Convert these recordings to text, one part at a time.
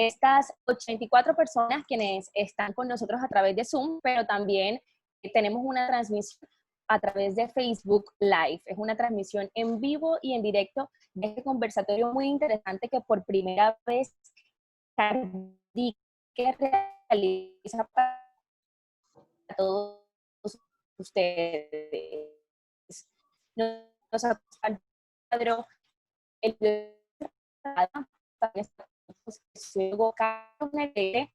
estas 84 personas quienes están con nosotros a través de Zoom, pero también tenemos una transmisión a través de Facebook Live. Es una transmisión en vivo y en directo de este conversatorio muy interesante que por primera vez Cardique realiza para todos ustedes. Nos acompaña el sociólogo Carlos Negrete,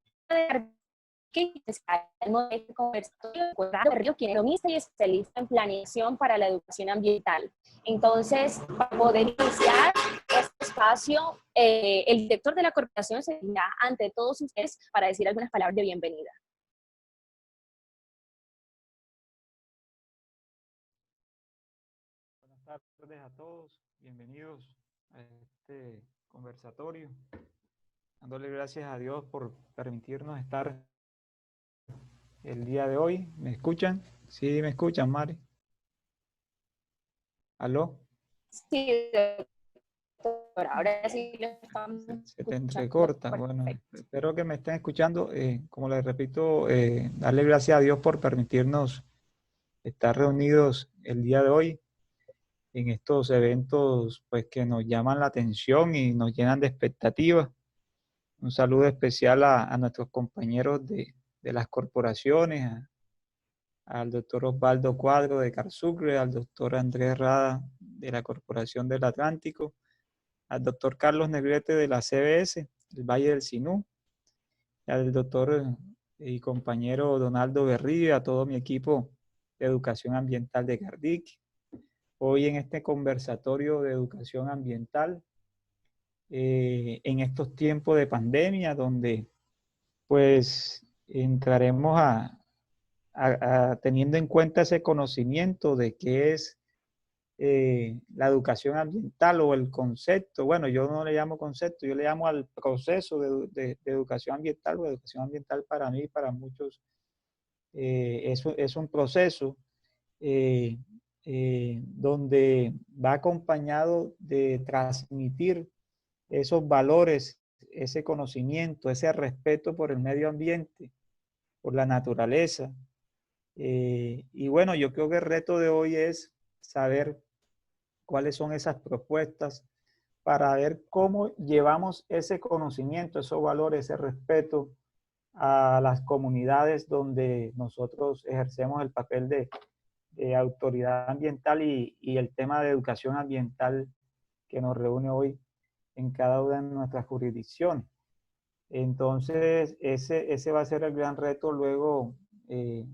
que es el modelo conversatorio de Río, quien es economista y especialista en planeación para la educación ambiental. Entonces, para poder iniciar este espacio, el director de la corporación se dirá ante todos ustedes para decir algunas palabras de bienvenida. Buenas tardes a todos, bienvenidos a este conversatorio, dándole gracias a Dios por permitirnos estar el día de hoy. ¿Me escuchan? Sí, me escuchan, Mari. ¿Aló? Sí, doctor, ahora sí lo estamos Se te escuchando entrecorta. Bueno, perfecto. espero que me estén escuchando. Como les repito, darle gracias a Dios por permitirnos estar reunidos el día de hoy en estos eventos pues, que nos llaman la atención y nos llenan de expectativas. Un saludo especial a nuestros compañeros de las corporaciones, al doctor Osvaldo Cuadro de Carsucre, al doctor Andrés Rada de la Corporación del Atlántico, al doctor Carlos Negrete de la CBS, el Valle del Sinú, y al doctor y compañero Donaldo Berrío, a todo mi equipo de educación ambiental de Cardique. Hoy en este conversatorio de educación ambiental, en estos tiempos de pandemia, donde pues entraremos teniendo en cuenta ese conocimiento de qué es la educación ambiental o el concepto. Bueno, yo no le llamo concepto, yo le llamo al proceso de educación ambiental, o educación ambiental para mí, para muchos, es un proceso eh, donde va acompañado de transmitir esos valores, ese conocimiento, ese respeto por el medio ambiente, por la naturaleza. Y bueno, yo creo que el reto de hoy es saber cuáles son esas propuestas para ver cómo llevamos ese conocimiento, esos valores, ese respeto a las comunidades donde nosotros ejercemos el papel de autoridad ambiental y el tema de educación ambiental que nos reúne hoy en cada una de nuestras jurisdicciones. Entonces, ese va a ser el gran reto luego de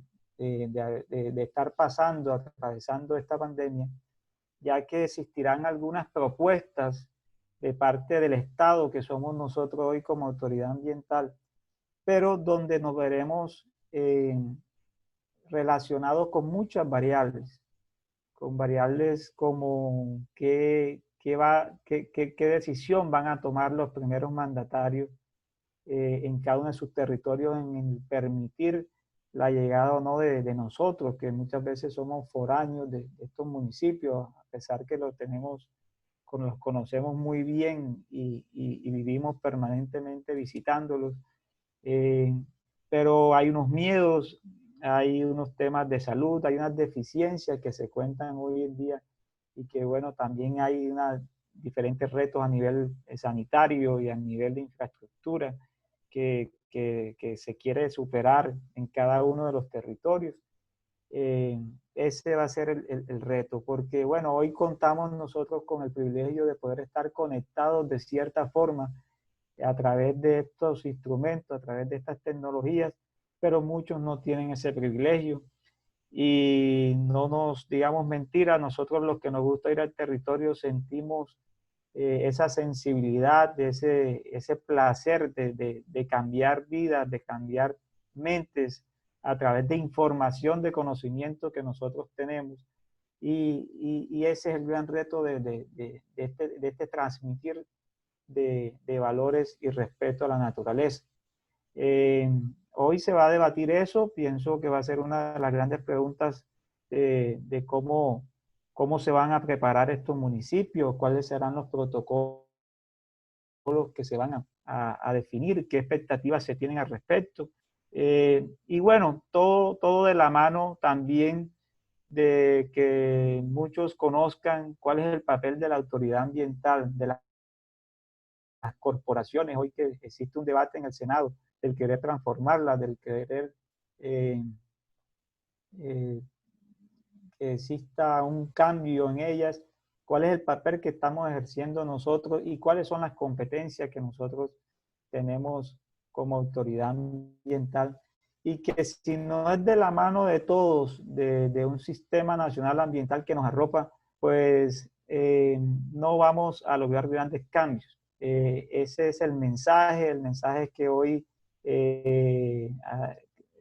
estar atravesando esta pandemia, ya que existirán algunas propuestas de parte del Estado, que somos nosotros hoy como autoridad ambiental, pero donde nos veremos relacionados con muchas variables, con variables como qué decisión van a tomar los primeros mandatarios en cada uno de sus territorios en el permitir la llegada o no de nosotros, que muchas veces somos foráneos de estos municipios, a pesar que los conocemos muy bien y vivimos permanentemente visitándolos. Pero hay unos miedos, hay unos temas de salud, hay unas deficiencias que se cuentan hoy en día y que bueno, también hay diferentes retos a nivel sanitario y a nivel de infraestructura que se quiere superar en cada uno de los territorios. Ese va a ser el reto, porque bueno, hoy contamos nosotros con el privilegio de poder estar conectados de cierta forma a través de estos instrumentos, a través de estas tecnologías, pero muchos no tienen ese privilegio. Y no nos digamos mentira, nosotros los que nos gusta ir al territorio sentimos esa sensibilidad, ese placer de cambiar vidas, de cambiar mentes a través de información, de conocimiento que nosotros tenemos. Y ese es el gran reto de este transmitir de valores y respeto a la naturaleza. Hoy se va a debatir eso, pienso que va a ser una de las grandes preguntas de cómo se van a preparar estos municipios, cuáles serán los protocolos que se van a a definir qué expectativas se tienen al respecto. Y bueno, todo de la mano también de que muchos conozcan cuál es el papel de la autoridad ambiental, de las corporaciones. Hoy que existe un debate en el Senado del querer transformarlas, del querer eh, eh, que exista un cambio en ellas, cuál es el papel que estamos ejerciendo nosotros y cuáles son las competencias que nosotros tenemos como autoridad ambiental, y que si no es de la mano de todos, de un sistema nacional ambiental que nos arropa, pues no vamos a lograr grandes cambios. Ese es el mensaje es que hoy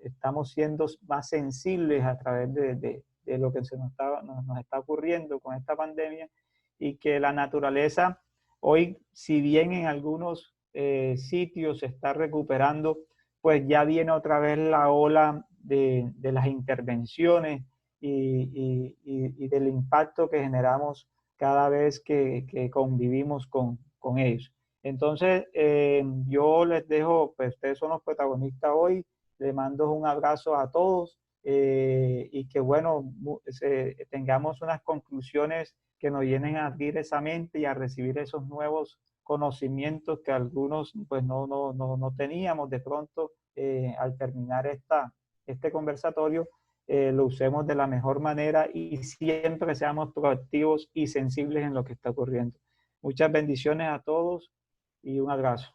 estamos siendo más sensibles a través de lo que nos está ocurriendo con esta pandemia, y que la naturaleza hoy, si bien en algunos sitios se está recuperando, pues ya viene otra vez la ola de las intervenciones y del impacto que generamos cada vez que convivimos con ellos. Entonces, yo les dejo, pues ustedes son los protagonistas hoy, les mando un abrazo a todos, y que bueno, tengamos unas conclusiones que nos llenen a abrir esa mente y a recibir esos nuevos conocimientos que algunos pues no teníamos de pronto. Al terminar este conversatorio, lo usemos de la mejor manera y siempre seamos proactivos y sensibles en lo que está ocurriendo. Muchas bendiciones a todos y un abrazo.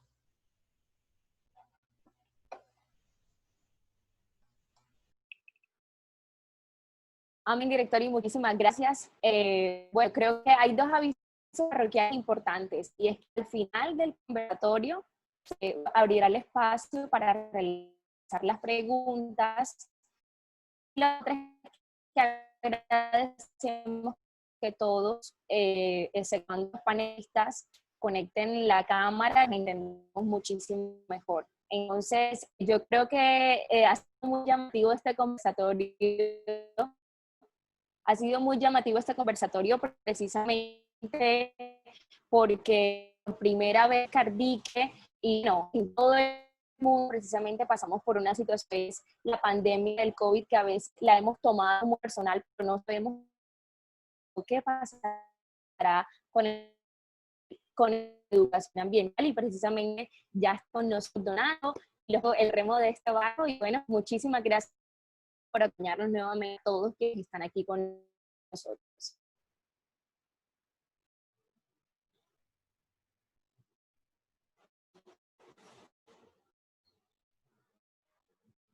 Amén, director, y muchísimas gracias. Bueno, creo que hay dos avisos parroquiales importantes, y es que al final del conversatorio abrirá el espacio para realizar las preguntas. Y la otra es que agradecemos que todos, excepto los panelistas, conecten la cámara y entendemos muchísimo mejor. Entonces, yo creo que ha sido muy llamativo este conversatorio. Ha sido muy llamativo este conversatorio precisamente porque por primera vez Cardique y no, en todo el mundo precisamente pasamos por una situación que es la pandemia del COVID, que a veces la hemos tomado como personal, pero no sabemos qué pasará con educación ambiental, y precisamente ya esto nos ha donado el remo de este barco. Y bueno, muchísimas gracias por acompañarnos nuevamente a todos que están aquí con nosotros.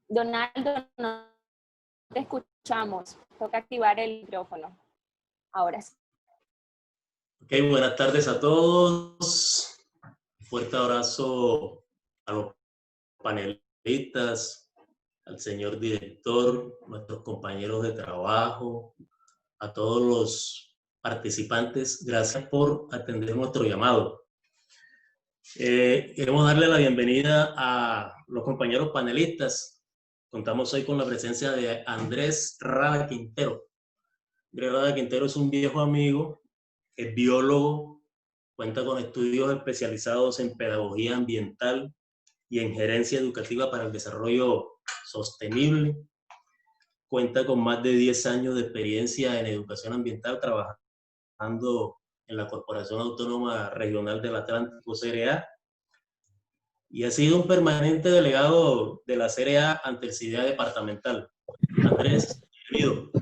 Donaldo, no te escuchamos. Toca activar el micrófono. Ahora sí. Ok, buenas tardes a todos. Un fuerte abrazo a los panelistas, al señor director, nuestros compañeros de trabajo, a todos los participantes. Gracias por atender nuestro llamado. Queremos darle la bienvenida a los compañeros panelistas. Contamos hoy con la presencia de Andrés Rada Quintero. Andrés Rada Quintero es un viejo amigo, es biólogo, cuenta con estudios especializados en pedagogía ambiental y en gerencia educativa para el desarrollo sostenible. Cuenta con más de 10 años de experiencia en educación ambiental, trabajando en la Corporación Autónoma Regional del Atlántico, CRA, y ha sido un permanente delegado de la CRA ante el CIDEA departamental. Andrés, bienvenido.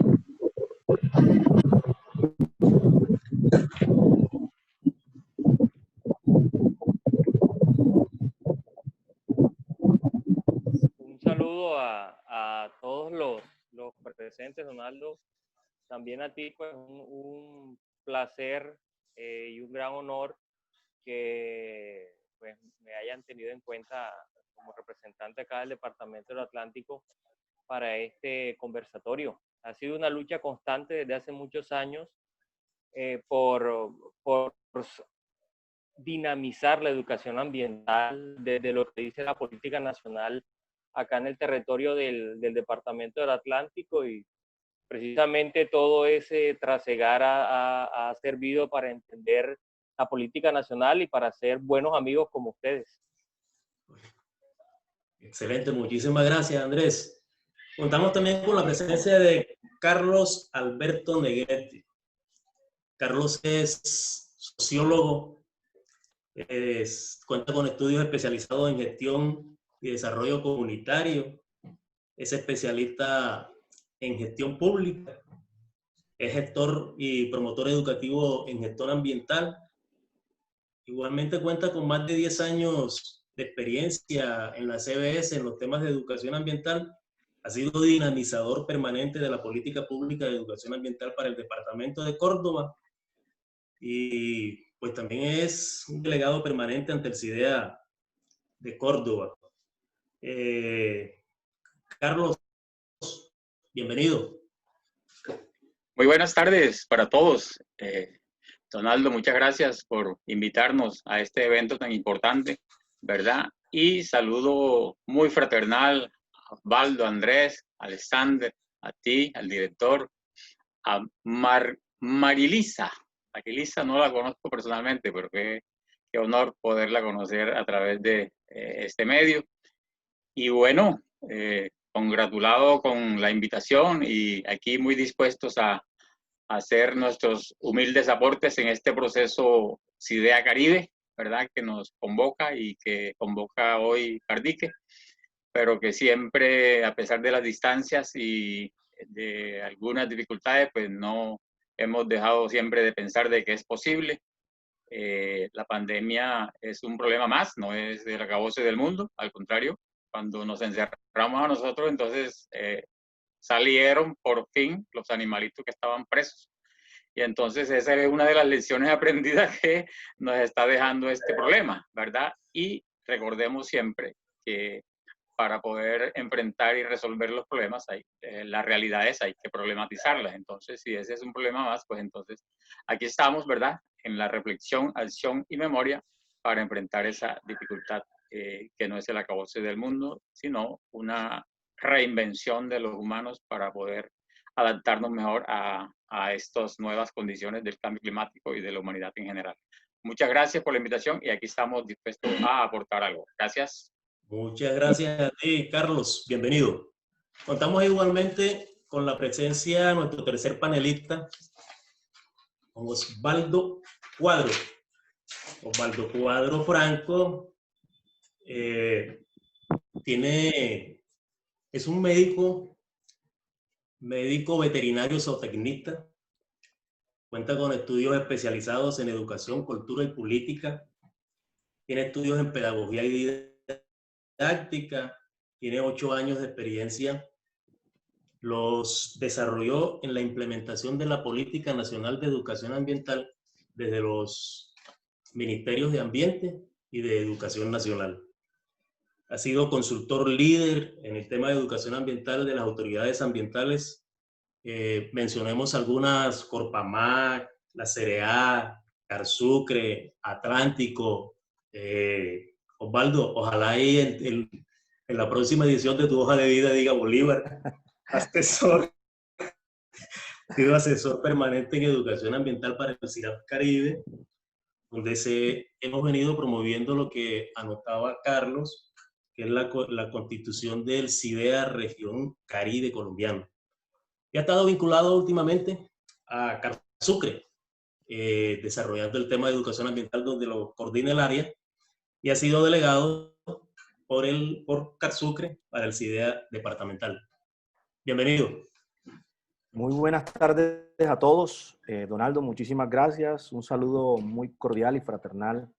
Un saludo a todos los presentes, Donaldo. También a ti, pues un placer y un gran honor que pues, me hayan tenido en cuenta como representante acá del Departamento del Atlántico para este conversatorio. Ha sido una lucha constante desde hace muchos años por dinamizar la educación ambiental desde lo que dice la política nacional acá en el territorio del Departamento del Atlántico, y precisamente todo ese trasegar ha servido para entender la política nacional y para ser buenos amigos como ustedes. Excelente, muchísimas gracias, Andrés. Contamos también con la presencia de Carlos Alberto Negrete. Carlos es sociólogo, cuenta con estudios especializados en gestión y desarrollo comunitario, es especialista en gestión pública, es gestor y promotor educativo en gestión ambiental. Igualmente cuenta con más de 10 años de experiencia en la CBS en los temas de educación ambiental. Ha sido dinamizador permanente de la política pública de educación ambiental para el departamento de Córdoba y pues también es un delegado permanente ante el CIDEA de Córdoba. Carlos, bienvenido. Muy buenas tardes para todos. Donaldo, muchas gracias por invitarnos a este evento tan importante, ¿verdad? Y saludo muy fraternal a Osvaldo, a Andrés, a Alexander, a ti, al director, a Marilisa. Marilisa no la conozco personalmente, pero qué honor poderla conocer a través de este medio. Y bueno, congratulado con la invitación y aquí muy dispuestos a hacer nuestros humildes aportes en este proceso CIDEA Caribe, ¿verdad? Que nos convoca y que convoca hoy Cardique, pero que siempre, a pesar de las distancias y de algunas dificultades, pues no hemos dejado siempre de pensar de que es posible. La pandemia es un problema más, no es el acabose del mundo, al contrario, cuando nos encerramos a nosotros, entonces salieron por fin los animalitos que estaban presos. Y entonces esa es una de las lecciones aprendidas que nos está dejando este problema, ¿verdad? Y recordemos siempre que para poder enfrentar y resolver los problemas, las realidades hay que problematizarlas. Entonces, si ese es un problema más, pues entonces aquí estamos, ¿verdad? En la reflexión, acción y memoria para enfrentar esa dificultad que no es el acabose del mundo, sino una reinvención de los humanos para poder adaptarnos mejor a estas nuevas condiciones del cambio climático y de la humanidad en general. Muchas gracias por la invitación y aquí estamos dispuestos a aportar algo. Gracias. Muchas gracias a ti, Carlos. Bienvenido. Contamos igualmente con la presencia de nuestro tercer panelista, Osvaldo Cuadro. Osvaldo Cuadro Franco es un médico veterinario zootecnista, cuenta con estudios especializados en educación, cultura y política, tiene estudios en pedagogía y didáctica, tiene 8 años de experiencia, los desarrolló en la implementación de la Política Nacional de Educación Ambiental desde los Ministerios de Ambiente y de Educación Nacional. Ha sido consultor líder en el tema de educación ambiental de las autoridades ambientales. Mencionemos algunas: Corpamar, la CREA, Carsucre, Atlántico. Osvaldo, ojalá ahí en la próxima edición de tu hoja de vida diga Bolívar, asesor, sido asesor permanente en educación ambiental para el CIRAP Caribe, donde hemos venido promoviendo lo que anotaba Carlos, que es la constitución del CIDEA Región Caribe colombiano. Y ha estado vinculado últimamente a Carsucre, desarrollando el tema de educación ambiental donde lo coordina el área, y ha sido delegado por Carsucre para el CIDEA departamental. Bienvenido. Muy buenas tardes a todos. Donaldo, muchísimas gracias. Un saludo muy cordial y fraternal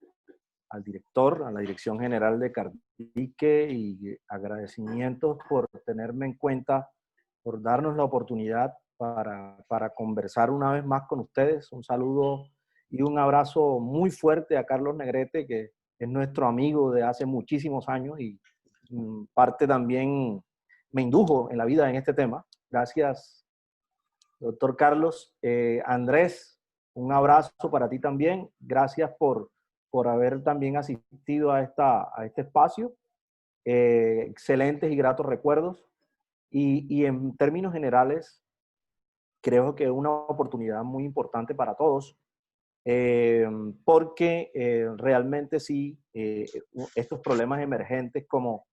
al director, a la Dirección General de Cardique, y agradecimientos por tenerme en cuenta, por darnos la oportunidad para conversar una vez más con ustedes. Un saludo y un abrazo muy fuerte a Carlos Negrete, que es nuestro amigo de hace muchísimos años y parte también me indujo en la vida en este tema. Gracias, doctor Carlos. Andrés, un abrazo para ti también. Gracias por haber también asistido a este espacio. Excelentes y gratos recuerdos. Y en términos generales, creo que es una oportunidad muy importante para todos, porque realmente sí, estos problemas emergentes como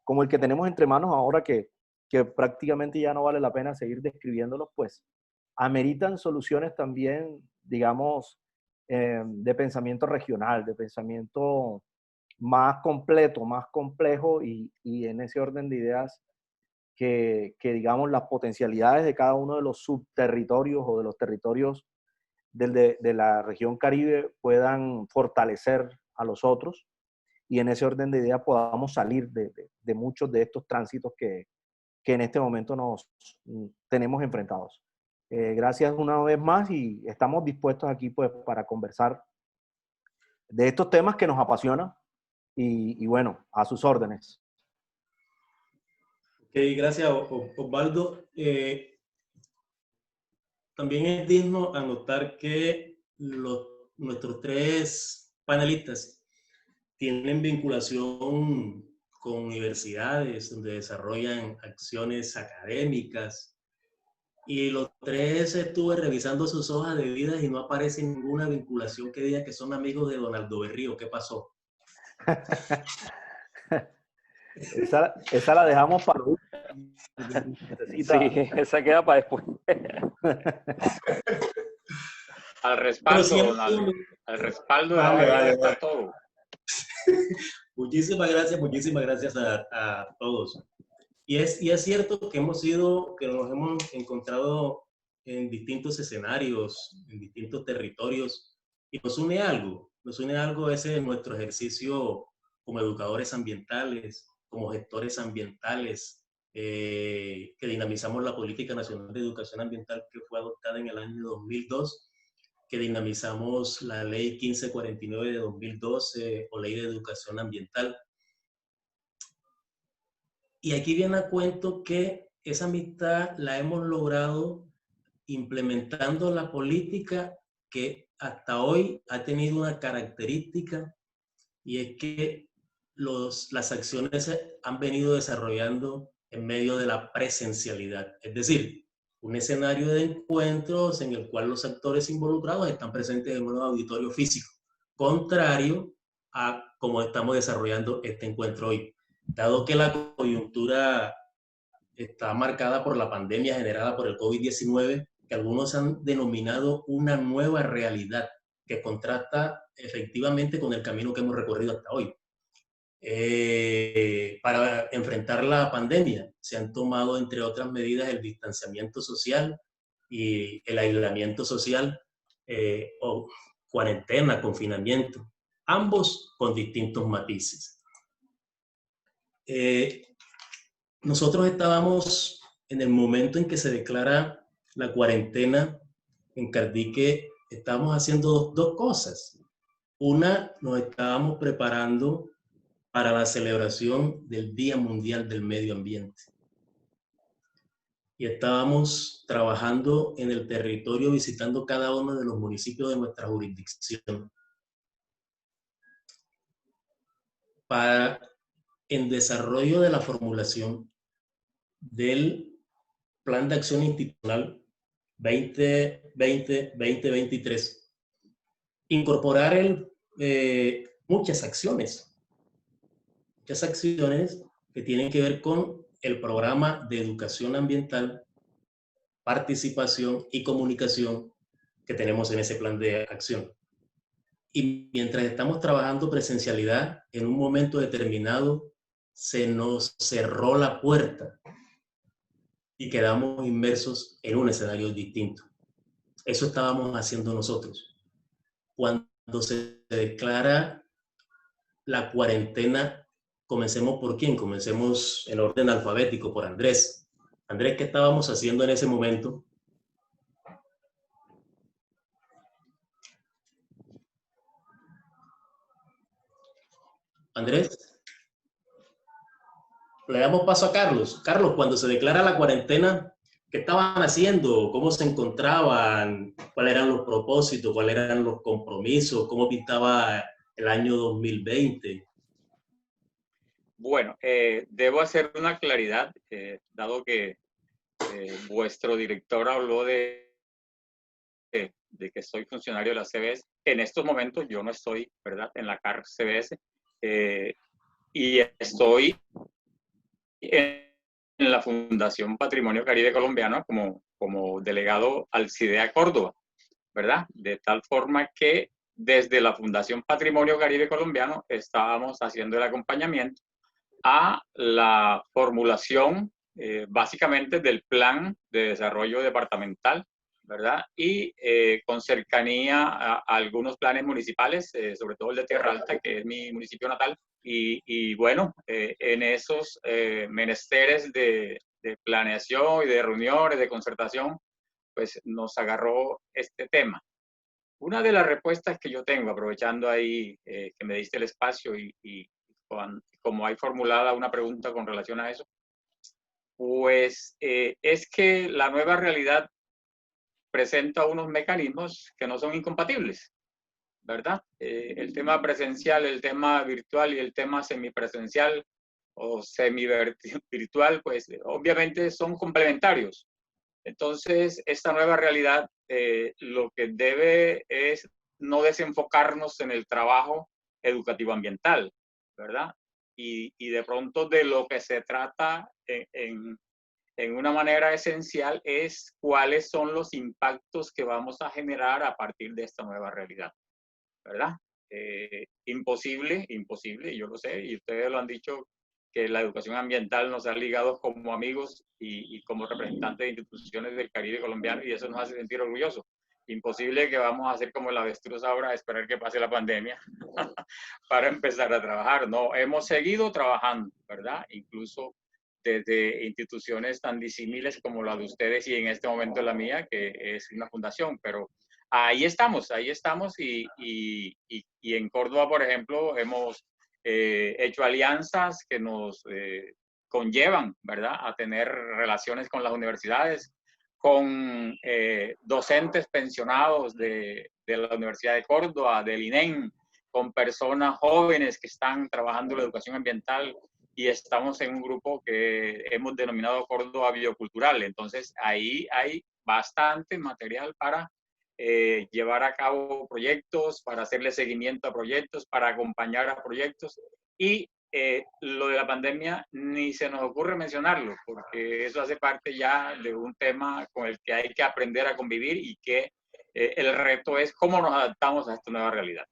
como el que tenemos entre manos ahora, que prácticamente ya no vale la pena seguir describiéndolos, pues ameritan soluciones también, digamos, de pensamiento regional, de pensamiento más completo, más complejo, y en ese orden de ideas que digamos las potencialidades de cada uno de los subterritorios o de los territorios de la región Caribe puedan fortalecer a los otros, y en ese orden de ideas podamos salir de muchos de estos tránsitos que en este momento nos tenemos enfrentados. Gracias una vez más, y estamos dispuestos aquí pues para conversar de estos temas que nos apasionan, y bueno, a sus órdenes. Ok, gracias Osvaldo. También es digno anotar que nuestros tres panelistas tienen vinculación con universidades donde desarrollan acciones académicas, y los tres estuve revisando sus hojas de vida y no aparece ninguna vinculación que diga que son amigos de Donaldo Berrío. ¿Qué pasó? esa la dejamos para hoy. Sí, esa queda para después. Al respaldo, Donaldo. Al respaldo de la está todo. Muchísimas gracias a todos. Y es cierto que nos hemos encontrado en distintos escenarios, en distintos territorios, y nos une algo ese es nuestro ejercicio como educadores ambientales, como gestores ambientales, que dinamizamos la Política Nacional de Educación Ambiental, que fue adoptada en el año 2002, que dinamizamos la Ley 1549 de 2012 o Ley de Educación Ambiental. Y aquí viene a cuento que esa amistad la hemos logrado implementando la política que hasta hoy ha tenido una característica, y es que las acciones se han venido desarrollando en medio de la presencialidad, es decir, un escenario de encuentros en el cual los actores involucrados están presentes en un auditorio físico, contrario a cómo estamos desarrollando este encuentro hoy. Dado que la coyuntura está marcada por la pandemia generada por el COVID-19, que algunos han denominado una nueva realidad, que contrasta efectivamente con el camino que hemos recorrido hasta hoy. Para enfrentar la pandemia se han tomado, entre otras medidas, el distanciamiento social y el aislamiento social, o cuarentena, confinamiento, ambos con distintos matices. Nosotros estábamos en el momento en que se declara la cuarentena en Cardique, estábamos haciendo dos cosas. Una, nos estábamos preparando para la celebración del Día Mundial del Medio Ambiente. Y estábamos trabajando en el territorio, visitando cada uno de los municipios de nuestra jurisdicción en desarrollo de la formulación del Plan de Acción Institucional 2020-2023, incorporar muchas acciones que tienen que ver con el programa de educación ambiental, participación y comunicación que tenemos en ese plan de acción. Y mientras estamos trabajando presencialidad, en un momento determinado se nos cerró la puerta y quedamos inmersos en un escenario distinto. Eso estábamos haciendo nosotros. Cuando se declara la cuarentena, comencemos por quién, comencemos en orden alfabético, por Andrés. Andrés, ¿qué estábamos haciendo en ese momento? Andrés, le damos paso a Carlos. Carlos, cuando se declara la cuarentena, ¿qué estaban haciendo? ¿Cómo se encontraban? ¿Cuáles eran los propósitos? ¿Cuáles eran los compromisos? ¿Cómo pintaba el año 2020? Bueno, debo hacer una claridad, dado que vuestro director habló de que soy funcionario de la CBS. En estos momentos yo no estoy, ¿verdad?, en la CARC CBS, y estoy en la Fundación Patrimonio Caribe Colombiano como delegado al CIDEA Córdoba, ¿verdad? De tal forma que desde la Fundación Patrimonio Caribe Colombiano estábamos haciendo el acompañamiento a la formulación básicamente del plan de desarrollo departamental, ¿verdad? Y con cercanía a algunos planes municipales, sobre todo el de Tierra Alta, que es mi municipio natal. Y bueno, en esos menesteres de planeación y de reuniones, de concertación, pues nos agarró este tema. Una de las respuestas que yo tengo, aprovechando ahí que me diste el espacio y como hay formulada una pregunta con relación a eso, pues es que la nueva realidad presenta unos mecanismos que no son incompatibles, ¿verdad? El tema presencial, el tema virtual y el tema semipresencial o semi-virtual, pues obviamente son complementarios. Entonces, esta nueva realidad lo que debe es no desenfocarnos en el trabajo educativo ambiental, ¿verdad? Y de pronto de lo que se trata en una manera esencial es cuáles son los impactos que vamos a generar a partir de esta nueva realidad, ¿verdad? Imposible, y yo lo sé, y ustedes lo han dicho, que la educación ambiental nos ha ligado como amigos y como representantes de instituciones del Caribe colombiano, y eso nos hace sentir orgullosos. Imposible que vamos a hacer como el avestruz ahora, esperar que pase la pandemia para empezar a trabajar. No, hemos seguido trabajando, ¿verdad? Incluso desde instituciones tan disímiles como la de ustedes y en este momento la mía, que es una fundación, pero ahí estamos y en Córdoba, por ejemplo, hemos hecho alianzas que nos conllevan, ¿verdad?, a tener relaciones con las universidades, con docentes pensionados de la Universidad de Córdoba, del INEM, con personas jóvenes que están trabajando en la educación ambiental, y estamos en un grupo que hemos denominado Córdoba Biocultural. Entonces, ahí hay bastante material para llevar a cabo proyectos, para hacerle seguimiento a proyectos, para acompañar a proyectos. Y lo de la pandemia ni se nos ocurre mencionarlo, porque eso hace parte ya de un tema con el que hay que aprender a convivir y que el reto es cómo nos adaptamos a esta nueva realidad.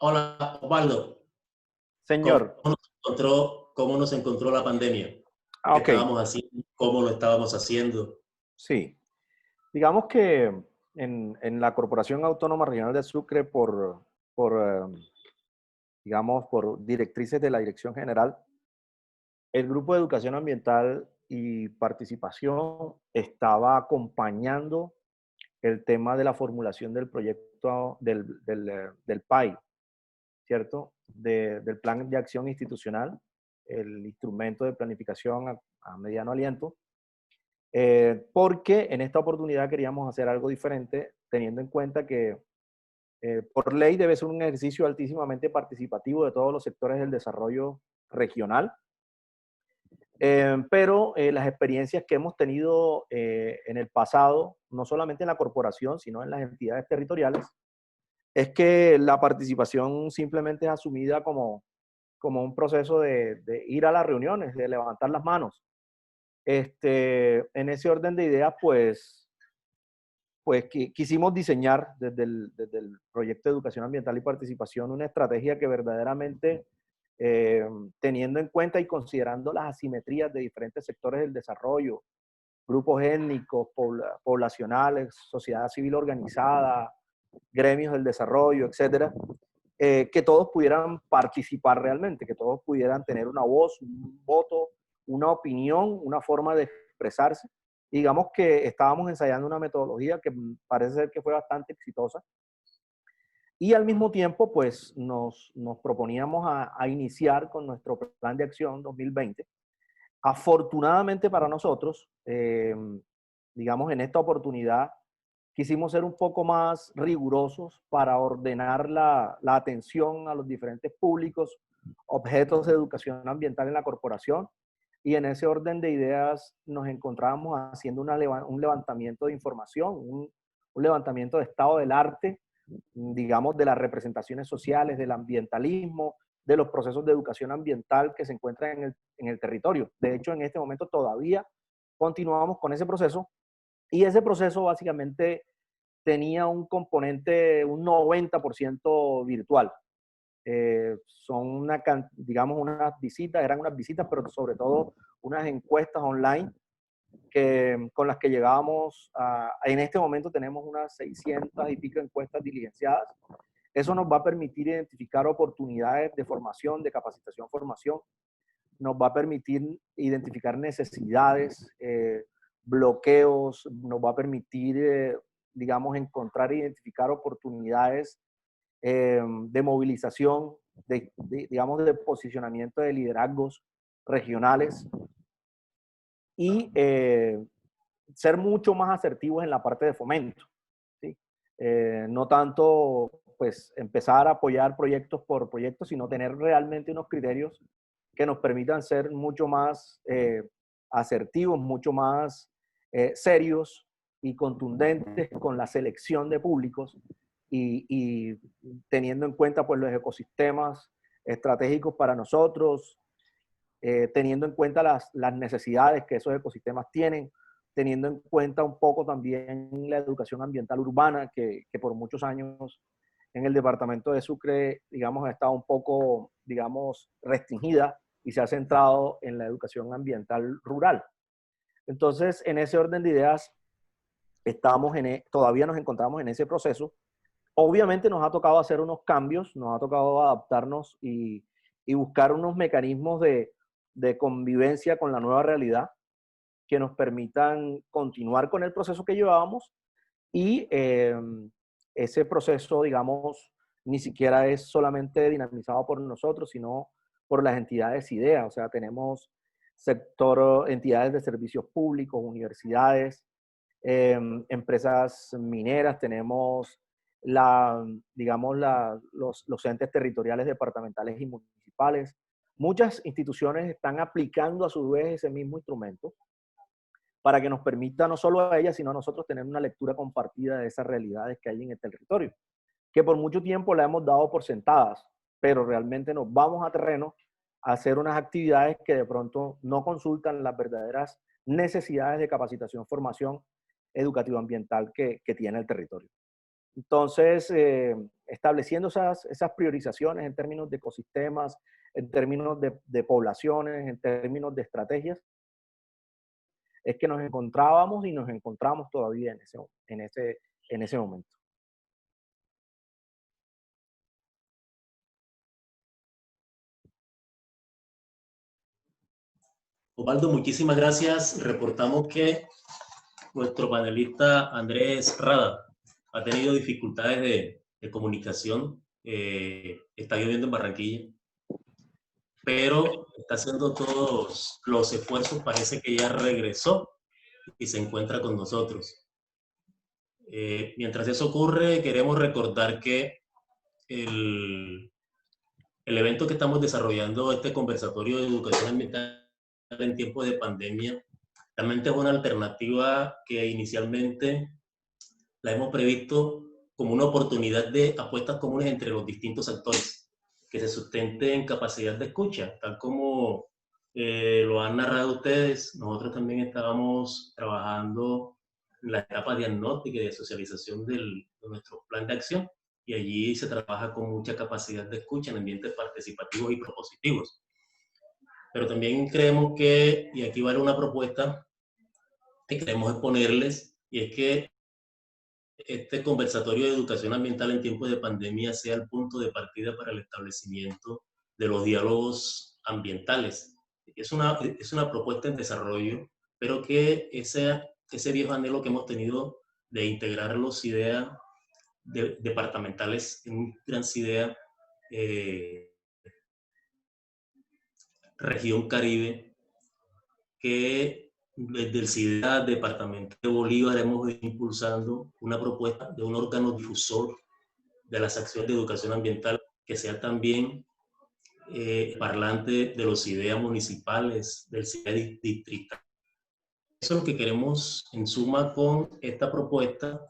Hola, Osvaldo. Señor. ¿Cómo nos encontró la pandemia? ¿Qué Ok. estábamos haciendo? ¿Cómo lo estábamos haciendo? Sí. Digamos que en la Corporación Autónoma Regional de Sucre, digamos, por directrices de la Dirección General, el Grupo de Educación Ambiental y Participación estaba acompañando el tema de la formulación del proyecto del PAI, ¿cierto? Del Plan de Acción Institucional, el instrumento de planificación a mediano aliento, porque en esta oportunidad queríamos hacer algo diferente, teniendo en cuenta que por ley debe ser un ejercicio altísimamente participativo de todos los sectores del desarrollo regional, pero las experiencias que hemos tenido en el pasado, no solamente en la corporación, sino en las entidades territoriales, es que la participación simplemente es asumida como un proceso de ir a las reuniones, de levantar las manos. En ese orden de ideas, pues quisimos diseñar desde el proyecto de educación ambiental y participación una estrategia que verdaderamente, teniendo en cuenta y considerando las asimetrías de diferentes sectores del desarrollo, grupos étnicos, poblacionales, sociedad civil organizada, gremios del desarrollo, etcétera, que todos pudieran participar realmente, que todos pudieran tener una voz, un voto, una opinión, una forma de expresarse. Digamos que estábamos ensayando una metodología que parece ser que fue bastante exitosa. Y al mismo tiempo, pues nos proponíamos a iniciar con nuestro plan de acción 2020. Afortunadamente para nosotros, digamos, en esta oportunidad quisimos ser un poco más rigurosos para ordenar la atención a los diferentes públicos, objetos de educación ambiental en la corporación. Y en ese orden de ideas nos encontrábamos haciendo un levantamiento de información, un levantamiento de estado del arte, digamos, de las representaciones sociales, del ambientalismo, de los procesos de educación ambiental que se encuentran en el territorio. De hecho, en este momento todavía continuamos con ese proceso, y ese proceso básicamente tenía un componente, un 90% virtual. Son digamos, unas visitas, eran unas visitas, pero sobre todo unas encuestas online con las que llegábamos en este momento tenemos unas 600 y pico encuestas diligenciadas. Eso nos va a permitir identificar oportunidades de formación, de capacitación, formación. Nos va a permitir identificar necesidades, bloqueos, nos va a permitir, digamos, encontrar e identificar oportunidades de movilización, digamos, de posicionamiento de liderazgos regionales, y ser mucho más asertivos en la parte de fomento, ¿sí? No tanto, pues, empezar a apoyar proyectos por proyectos, sino tener realmente unos criterios que nos permitan ser mucho más asertivos, mucho más serios y contundentes con la selección de públicos, y teniendo en cuenta, pues, los ecosistemas estratégicos para nosotros, teniendo en cuenta las necesidades que esos ecosistemas tienen, teniendo en cuenta un poco también la educación ambiental urbana, que por muchos años en el departamento de Sucre, digamos, ha estado un poco, digamos, restringida y se ha centrado en la educación ambiental rural. Entonces, en ese orden de ideas, todavía nos encontramos en ese proceso. Obviamente nos ha tocado hacer unos cambios, nos ha tocado adaptarnos y buscar unos mecanismos de convivencia con la nueva realidad que nos permitan continuar con el proceso que llevábamos, y ese proceso, digamos, ni siquiera es solamente dinamizado por nosotros, sino por las entidades IDEA. O sea, tenemos entidades de servicios públicos, universidades, empresas mineras, tenemos digamos, los entes territoriales departamentales y municipales. Muchas instituciones están aplicando a su vez ese mismo instrumento para que nos permita no solo a ellas, sino a nosotros tener una lectura compartida de esas realidades que hay en el territorio, que por mucho tiempo la hemos dado por sentadas, pero realmente nos vamos a terreno a hacer unas actividades que de pronto no consultan las verdaderas necesidades de capacitación, formación educativa ambiental que tiene el territorio. Entonces, estableciendo esas priorizaciones en términos de ecosistemas, en términos de poblaciones, en términos de estrategias, es que nos encontrábamos y nos encontramos todavía en ese momento. Osvaldo, muchísimas gracias. Reportamos que nuestro panelista Andrés Rada ha tenido dificultades de comunicación. Está lloviendo en Barranquilla, pero está haciendo todos los esfuerzos. Parece que ya regresó y se encuentra con nosotros. Mientras eso ocurre, queremos recordar que el evento que estamos desarrollando, este conversatorio de educación ambiental en tiempos de pandemia, realmente es una alternativa que inicialmente la hemos previsto como una oportunidad de apuestas comunes entre los distintos actores, que se sustente en capacidad de escucha, tal como lo han narrado ustedes. Nosotros también estábamos trabajando en la etapa diagnóstica y de socialización de nuestro plan de acción, y allí se trabaja con mucha capacidad de escucha en ambientes participativos y propositivos. Pero también creemos que, y aquí vale una propuesta que queremos exponerles, y es que este conversatorio de educación ambiental en tiempos de pandemia sea el punto de partida para el establecimiento de los diálogos ambientales. Es una propuesta en desarrollo, pero que ese viejo anhelo que hemos tenido de integrar los ideas departamentales en un gran CIDEA región Caribe, que desde el CIDEA, Departamento de Bolívar, hemos ido impulsando una propuesta de un órgano difusor de las acciones de educación ambiental que sea también parlante de los CIDEA municipales, del CIDEA distrital. Eso es lo que queremos en suma con esta propuesta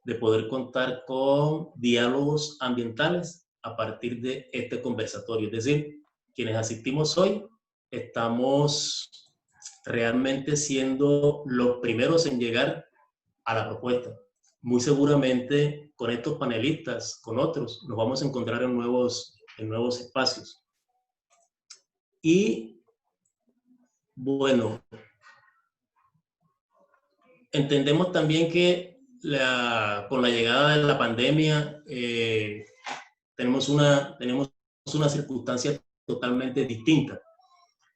de poder contar con diálogos ambientales a partir de este conversatorio. Es decir, quienes asistimos hoy estamos realmente siendo los primeros en llegar a la propuesta. Muy seguramente con estos panelistas, con otros, nos vamos a encontrar en nuevos espacios. Y bueno, entendemos también que con la llegada de la pandemia tenemos una circunstancia totalmente distinta.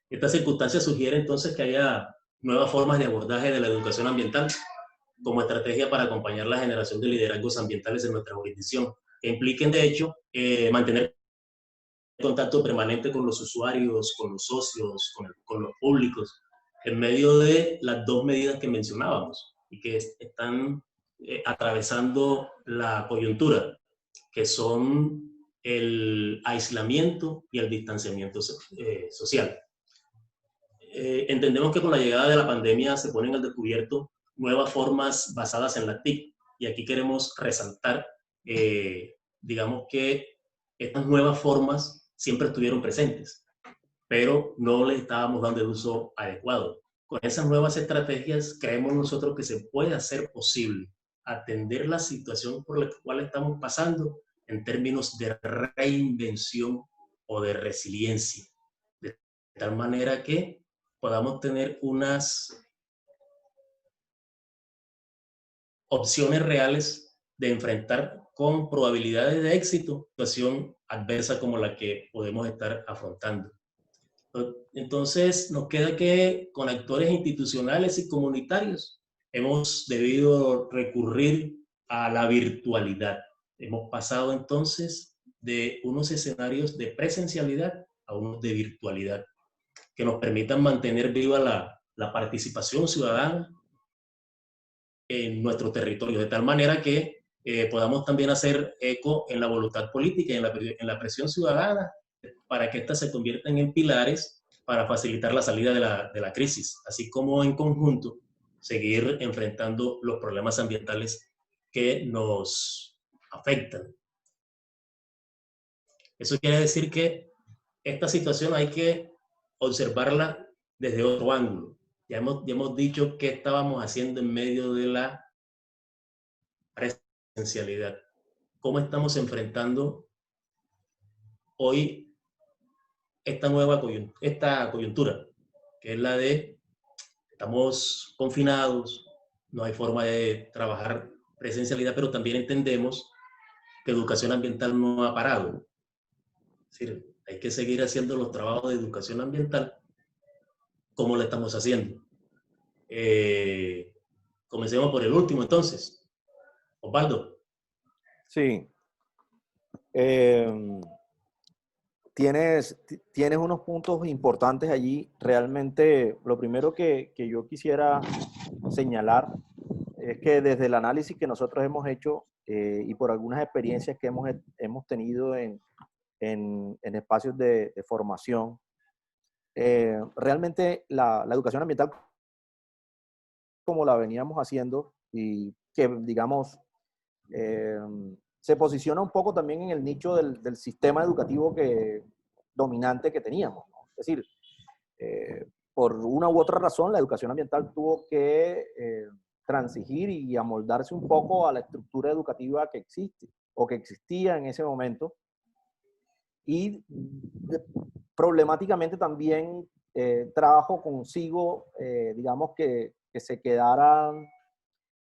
Esta circunstancia sugiere entonces que haya nuevas formas de abordaje de la educación ambiental como estrategia para acompañar la generación de liderazgos ambientales en nuestra jurisdicción, que impliquen, de hecho, mantener contacto permanente con los usuarios, con los socios, con los públicos, en medio de las dos medidas que mencionábamos y que están atravesando la coyuntura, que son el aislamiento y el distanciamiento social. Entendemos que con la llegada de la pandemia se ponen al descubierto nuevas formas basadas en la TIC, y aquí queremos resaltar, digamos que estas nuevas formas siempre estuvieron presentes, pero no les estábamos dando el uso adecuado. Con esas nuevas estrategias creemos nosotros que se puede hacer posible atender la situación por la cual estamos pasando en términos de reinvención o de resiliencia, de tal manera que podamos tener unas opciones reales de enfrentar con probabilidades de éxito situación adversa como la que podemos estar afrontando. Entonces, nos queda que con actores institucionales y comunitarios hemos debido recurrir a la virtualidad. Hemos pasado entonces de unos escenarios de presencialidad a unos de virtualidad, que nos permitan mantener viva la participación ciudadana en nuestro territorio, de tal manera que podamos también hacer eco en la voluntad política y en la presión ciudadana para que éstas se conviertan en pilares para facilitar la salida de la crisis, así como en conjunto seguir enfrentando los problemas ambientales que nos afectan. Eso quiere decir que esta situación hay que observarla desde otro ángulo. Ya hemos dicho qué estábamos haciendo en medio de la presencialidad. ¿Cómo estamos enfrentando hoy esta nueva coyuntura, que es la de estamos confinados, no hay forma de trabajar presencialidad, pero también entendemos que educación ambiental no ha parado? Es decir, hay que seguir haciendo los trabajos de educación ambiental como lo estamos haciendo. Comencemos por el último, entonces. Osvaldo. Sí. Tienes unos puntos importantes allí. Realmente, lo primero que yo quisiera señalar es que desde el análisis que nosotros hemos hecho y por algunas experiencias que hemos tenido en espacios de formación, realmente la educación ambiental, como la veníamos haciendo y que, digamos, se posiciona un poco también en el nicho del sistema educativo dominante que teníamos, ¿no? Es decir, por una u otra razón, la educación ambiental tuvo que transigir y amoldarse un poco a la estructura educativa que existe o que existía en ese momento. Y problemáticamente también trajo consigo, digamos, que se quedara,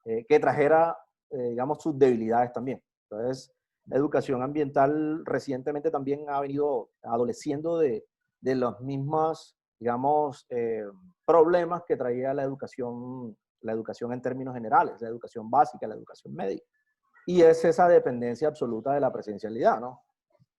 que trajera, digamos, sus debilidades también. Entonces, la educación ambiental recientemente también ha venido adoleciendo de los mismos, digamos, problemas que traía la educación en términos generales, la educación básica, la educación media. Y es esa dependencia absoluta de la presencialidad, ¿no?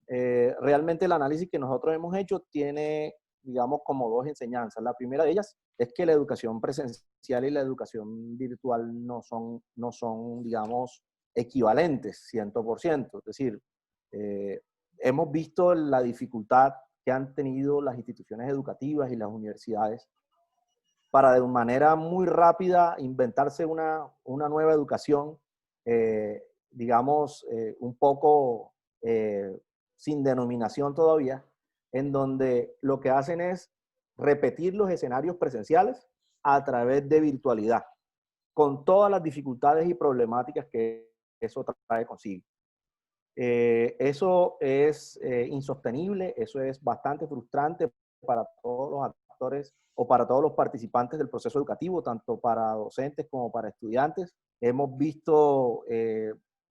Realmente el análisis que nosotros hemos hecho tiene digamos, como dos enseñanzas. La primera de ellas es que la educación presencial y la educación virtual no son digamos, equivalentes 100%. Es decir, hemos visto la dificultad que han tenido las instituciones educativas y las universidades para de manera muy rápida inventarse una nueva educación, digamos, un poco sin denominación todavía, en donde lo que hacen es repetir los escenarios presenciales a través de virtualidad, con todas las dificultades y problemáticas que eso trae consigo. Eso es insostenible, eso es bastante frustrante para todos los actores o para todos los participantes del proceso educativo, tanto para docentes como para estudiantes. Hemos visto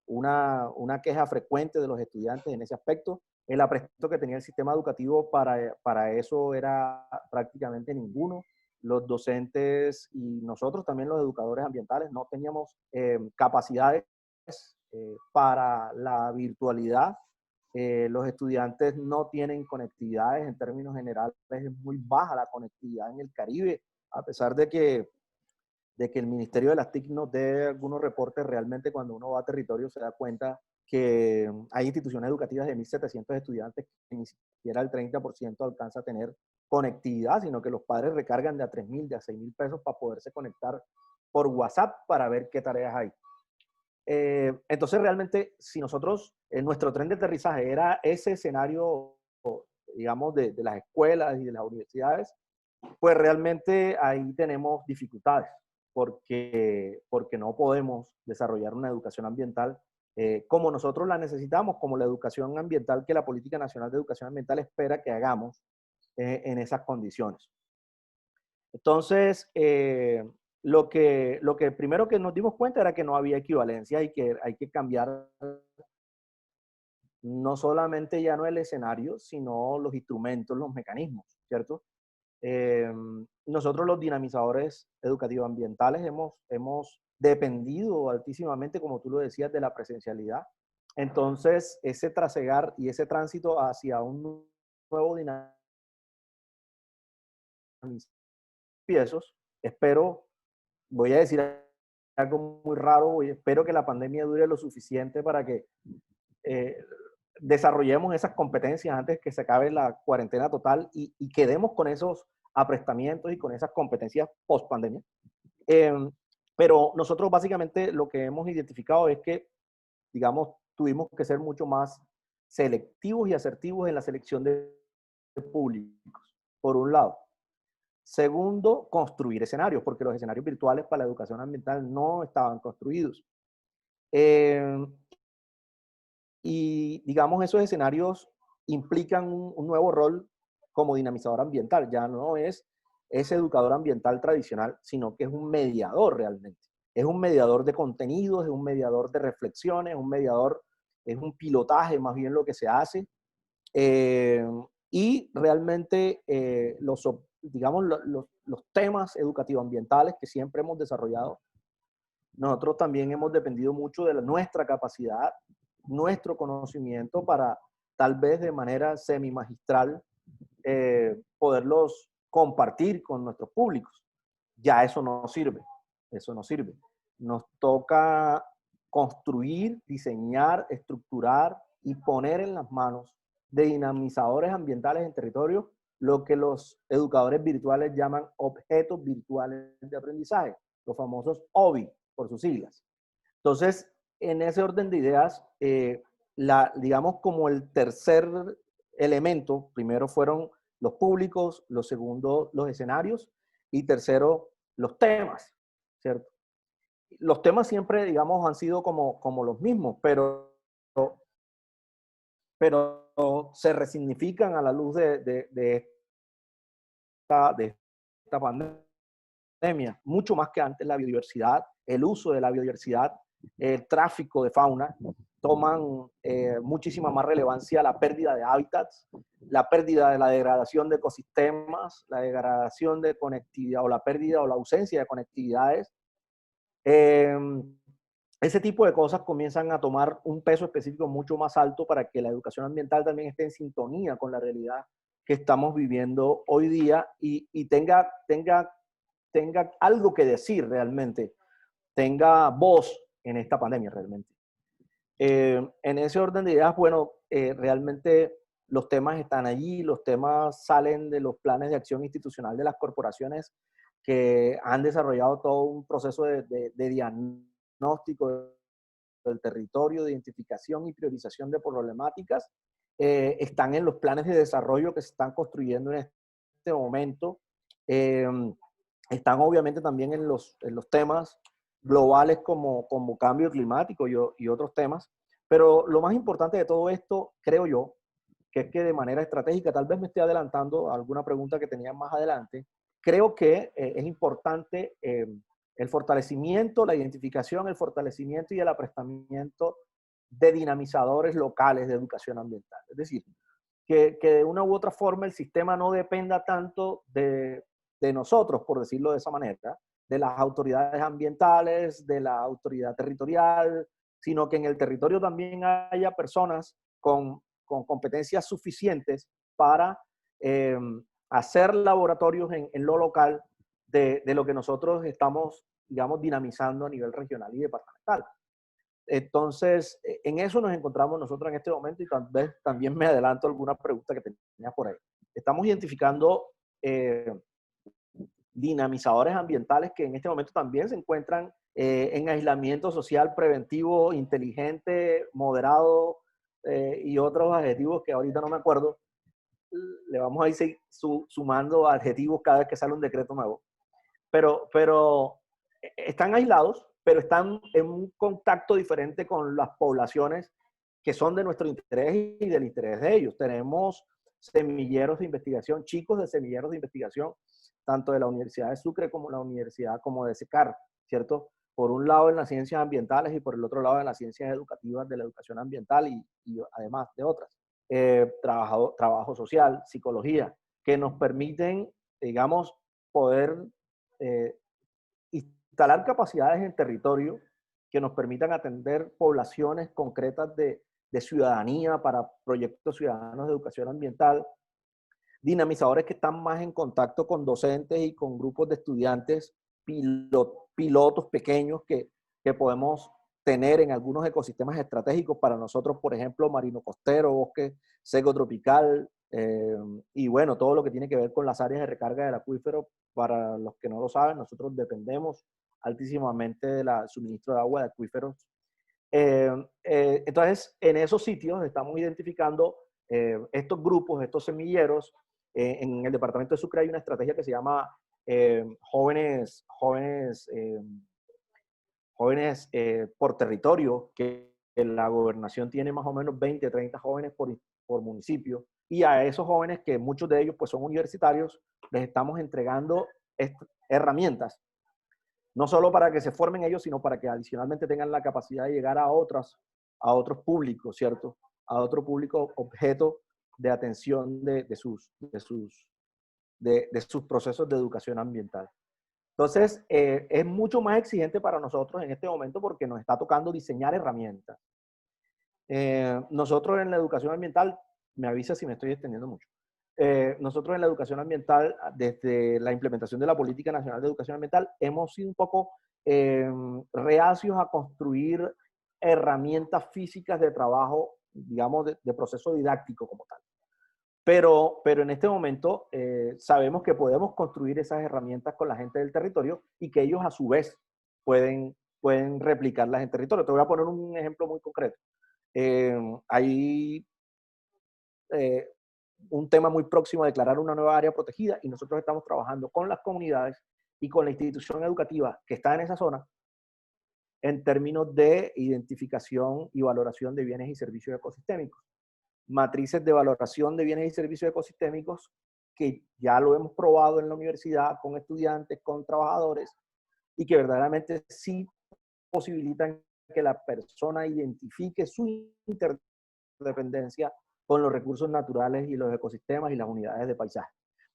una queja frecuente de los estudiantes en ese aspecto. El apresto que tenía el sistema educativo para eso era prácticamente ninguno. Los docentes y nosotros también los educadores ambientales no teníamos capacidades para la virtualidad. Los estudiantes no tienen conectividades, en términos generales es muy baja la conectividad en el Caribe, a pesar de que el Ministerio de las TIC nos dé algunos reportes. Realmente cuando uno va a territorio se da cuenta que hay instituciones educativas de 1.700 estudiantes que ni siquiera el 30% alcanza a tener conectividad, sino que los padres recargan de a 3.000, de a 6.000 pesos para poderse conectar por WhatsApp para ver qué tareas hay. Entonces realmente si nosotros, nuestro tren de aterrizaje era ese escenario, digamos, de las escuelas y de las universidades, pues realmente ahí tenemos dificultades, porque no podemos desarrollar una educación ambiental como nosotros la necesitamos, como la educación ambiental que la Política Nacional de Educación Ambiental espera que hagamos en esas condiciones. Entonces, lo que primero que nos dimos cuenta era que no había equivalencia y que hay que cambiar no solamente ya no el escenario, sino los instrumentos, los mecanismos, ¿cierto? Nosotros los dinamizadores educativos ambientales hemos dependido altísimamente, como tú lo decías, de la presencialidad. Entonces, ese trasegar y ese tránsito hacia un nuevo dinamismo, espero, voy a decir algo muy raro, espero que la pandemia dure lo suficiente para que desarrollemos esas competencias antes que se acabe la cuarentena total y quedemos con esos aprestamientos y con esas competencias post pandemia. Pero nosotros básicamente lo que hemos identificado es que, digamos, tuvimos que ser mucho más selectivos y asertivos en la selección de públicos, por un lado. Segundo, construir escenarios, porque los escenarios virtuales para la educación ambiental no estaban construidos. Y digamos, esos escenarios implican un nuevo rol como dinamizador ambiental. Ya no es ese educador ambiental tradicional, sino que es un mediador realmente. Es un mediador de contenidos, es un mediador de reflexiones, es un pilotaje más bien lo que se hace. Y realmente digamos, los temas educativos ambientales que siempre hemos desarrollado, nosotros también hemos dependido mucho de nuestra capacidad, nuestro conocimiento para tal vez de manera semimagistral poderlos compartir con nuestros públicos. Ya eso no sirve, eso no sirve. Nos toca construir, diseñar, estructurar y poner en las manos de dinamizadores ambientales en territorio lo que los educadores virtuales llaman objetos virtuales de aprendizaje, los famosos OBI por sus siglas. Entonces, en ese orden de ideas, digamos como el tercer elemento, primero fueron los públicos, lo segundo los escenarios y tercero los temas, ¿cierto? Los temas siempre, digamos, han sido como los mismos, pero se resignifican a la luz de esta pandemia, mucho más que antes. La biodiversidad, el uso de la biodiversidad, el tráfico de fauna, toman muchísima más relevancia la pérdida de hábitats, la pérdida de la degradación de ecosistemas, la degradación de conectividad o la pérdida o la ausencia de conectividades. Ese tipo de cosas comienzan a tomar un peso específico mucho más alto para que la educación ambiental también esté en sintonía con la realidad que estamos viviendo hoy día y tenga algo que decir realmente, tenga voz en esta pandemia realmente. En ese orden de ideas, bueno, realmente los temas están allí, los temas salen de los planes de acción institucional de las corporaciones que han desarrollado todo un proceso de diagnóstico del territorio, de identificación y priorización de problemáticas. Están en los planes de desarrollo que se están construyendo en este momento. Están obviamente también en los temas globales como cambio climático y otros temas. Pero lo más importante de todo esto, creo yo, que es que de manera estratégica, tal vez me estoy adelantando a alguna pregunta que tenía más adelante, creo que es importante el fortalecimiento, la identificación, el fortalecimiento y el aprestamiento de dinamizadores locales de educación ambiental. Es decir, que de una u otra forma el sistema no dependa tanto de nosotros, por decirlo de esa manera, de las autoridades ambientales, de la autoridad territorial, sino que en el territorio también haya personas con competencias suficientes para hacer laboratorios en lo local de lo que nosotros estamos, digamos, dinamizando a nivel regional y departamental. Entonces, en eso nos encontramos nosotros en este momento y tal vez también me adelanto alguna pregunta que tenía por ahí. Estamos identificando dinamizadores ambientales que en este momento también se encuentran en aislamiento social preventivo, inteligente, moderado y otros adjetivos que ahorita no me acuerdo. Le vamos a ir sumando adjetivos cada vez que sale un decreto nuevo. Pero están aislados, pero están en un contacto diferente con las poblaciones que son de nuestro interés y del interés de ellos. Tenemos semilleros de investigación, chicos de semilleros de investigación, tanto de la Universidad de Sucre como la Universidad como de SECAR, ¿cierto? Por un lado en las ciencias ambientales y por el otro lado en las ciencias educativas de la educación ambiental y además de otras. Trabajo social, psicología, que nos permiten, digamos, poder instalar capacidades en territorio que nos permitan atender poblaciones concretas de ciudadanía para proyectos ciudadanos de educación ambiental, dinamizadores que están más en contacto con docentes y con grupos de estudiantes, pilotos pequeños que podemos tener en algunos ecosistemas estratégicos para nosotros, por ejemplo, marino costero, bosque seco tropical, y bueno, todo lo que tiene que ver con las áreas de recarga del acuífero. Para los que no lo saben, nosotros dependemos altísimamente del suministro de agua de acuíferos. Entonces, en esos sitios estamos identificando estos grupos, estos semilleros. En el departamento de Sucre hay una estrategia que se llama jóvenes por territorio, que la gobernación tiene más o menos 20, 30 jóvenes por municipio, y a esos jóvenes, que muchos de ellos pues son universitarios, les estamos entregando herramientas, no solo para que se formen ellos, sino para que adicionalmente tengan la capacidad de llegar a otros públicos, ¿cierto? A otro público objeto de atención de sus procesos de educación ambiental. Entonces, es mucho más exigente para nosotros en este momento porque nos está tocando diseñar herramientas. Nosotros en la educación ambiental, me avisa si me estoy extendiendo mucho, nosotros en la educación ambiental, desde la implementación de la Política Nacional de Educación Ambiental, hemos sido un poco reacios a construir herramientas físicas de trabajo, digamos, de proceso didáctico como tal. Pero en este momento sabemos que podemos construir esas herramientas con la gente del territorio y que ellos a su vez pueden replicarlas en territorio. Te voy a poner un ejemplo muy concreto. Hay un tema muy próximo a declarar una nueva área protegida y nosotros estamos trabajando con las comunidades y con la institución educativa que está en esa zona en términos de identificación y valoración de bienes y servicios ecosistémicos. Matrices de valoración de bienes y servicios ecosistémicos que ya lo hemos probado en la universidad con estudiantes, con trabajadores, y que verdaderamente sí posibilitan que la persona identifique su interdependencia con los recursos naturales y los ecosistemas y las unidades de paisaje.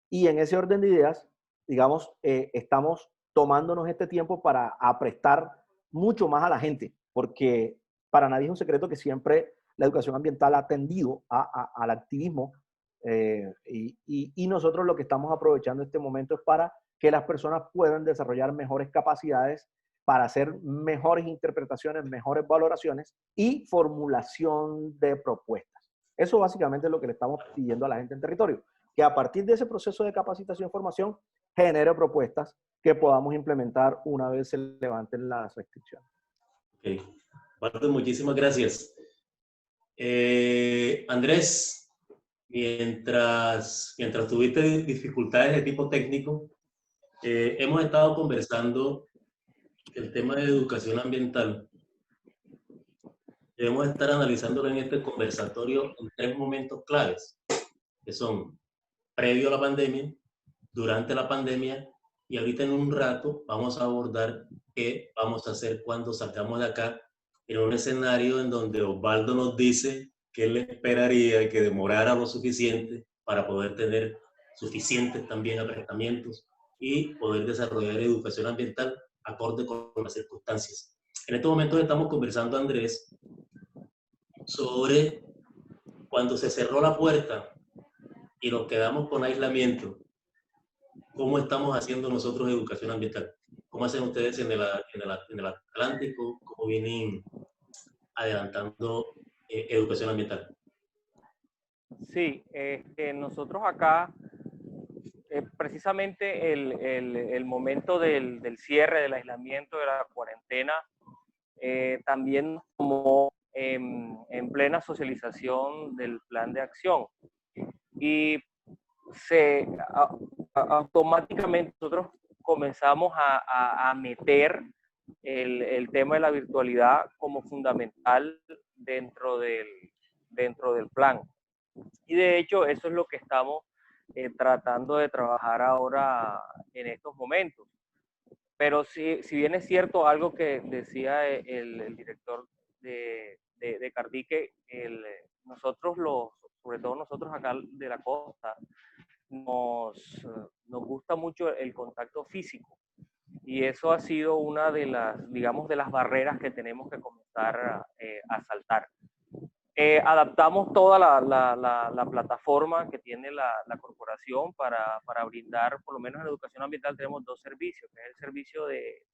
Y en ese orden de ideas, digamos, estamos tomándonos este tiempo para aprestar mucho más a la gente, porque para nadie es un secreto que siempre la educación ambiental ha tendido al activismo Y nosotros lo que estamos aprovechando este momento es para que las personas puedan desarrollar mejores capacidades para hacer mejores interpretaciones, mejores valoraciones y formulación de propuestas. Eso básicamente es lo que le estamos pidiendo a la gente en territorio, que a partir de ese proceso de capacitación y formación genere propuestas que podamos implementar una vez se levanten las restricciones. Ok. Walter, muchísimas gracias. Andrés, mientras tuviste dificultades de tipo técnico, hemos estado conversando el tema de educación ambiental. Debemos estar analizándolo en este conversatorio en 3 momentos claves, que son previo a la pandemia, durante la pandemia, y ahorita en un rato vamos a abordar qué vamos a hacer cuando salgamos de acá en un escenario en donde Osvaldo nos dice que él esperaría que demorara lo suficiente para poder tener suficientes también apretamientos y poder desarrollar educación ambiental acorde con las circunstancias. En estos momentos estamos conversando, Andrés, sobre cuando se cerró la puerta y nos quedamos con aislamiento. ¿Cómo estamos haciendo nosotros educación ambiental? ¿Cómo hacen ustedes en el Atlántico? ¿Cómo vienen adelantando educación ambiental? Sí, nosotros acá, precisamente el momento del cierre, del aislamiento, de la cuarentena, también nos tomó en plena socialización del plan de acción. Y automáticamente nosotros comenzamos a meter el tema de la virtualidad como fundamental dentro del plan. Y de hecho eso es lo que estamos tratando de trabajar ahora en estos momentos. Pero si bien es cierto algo que decía el director de Cardique, nosotros sobre todo nosotros acá de la costa, nos gusta mucho el contacto físico. Y eso ha sido una de las, digamos, de las barreras que tenemos que comenzar a saltar. Adaptamos toda la plataforma que tiene la corporación para brindar, por lo menos en educación ambiental tenemos 2 servicios, que es el servicio de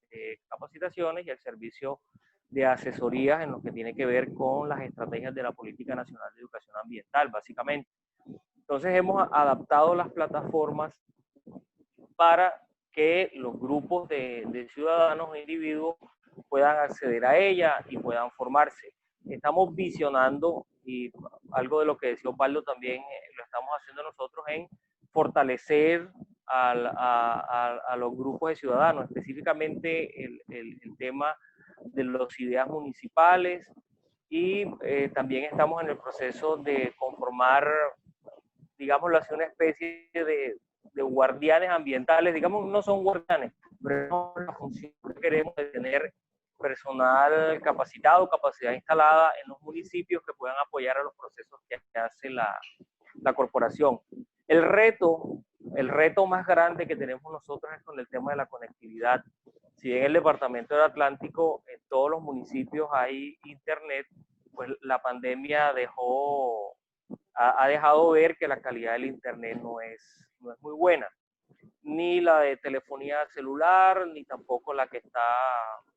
capacitaciones y el servicio de asesorías en lo que tiene que ver con las estrategias de la Política Nacional de Educación Ambiental, básicamente. Entonces hemos adaptado las plataformas para que los grupos de ciudadanos e individuos puedan acceder a ella y puedan formarse. Estamos visionando, y algo de lo que decía Osvaldo también lo estamos haciendo nosotros, en fortalecer a los grupos de ciudadanos, específicamente el tema de las ideas municipales, y también estamos en el proceso de conformar, digámoslo así, una especie de guardianes ambientales. Digamos, no son guardianes, pero la función que queremos de tener personal capacitado, capacidad instalada en los municipios que puedan apoyar a los procesos que hace la corporación. El reto más grande que tenemos nosotros es con el tema de la conectividad. Si bien en el departamento del Atlántico, en todos los municipios hay internet, pues la pandemia ha dejado ver que la calidad del internet no es muy buena. Ni la de telefonía celular, ni tampoco la que está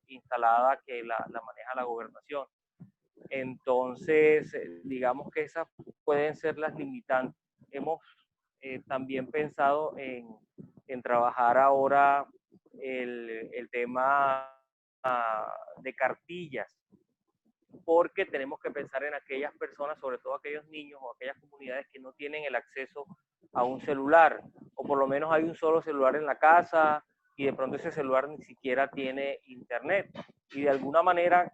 instalada, que la maneja la gobernación. Entonces, digamos que esas pueden ser las limitantes. Hemos también pensado en trabajar ahora el tema de cartillas, porque tenemos que pensar en aquellas personas, sobre todo aquellos niños o aquellas comunidades que no tienen el acceso a un celular, o por lo menos hay un solo celular en la casa y de pronto ese celular ni siquiera tiene internet. Y de alguna manera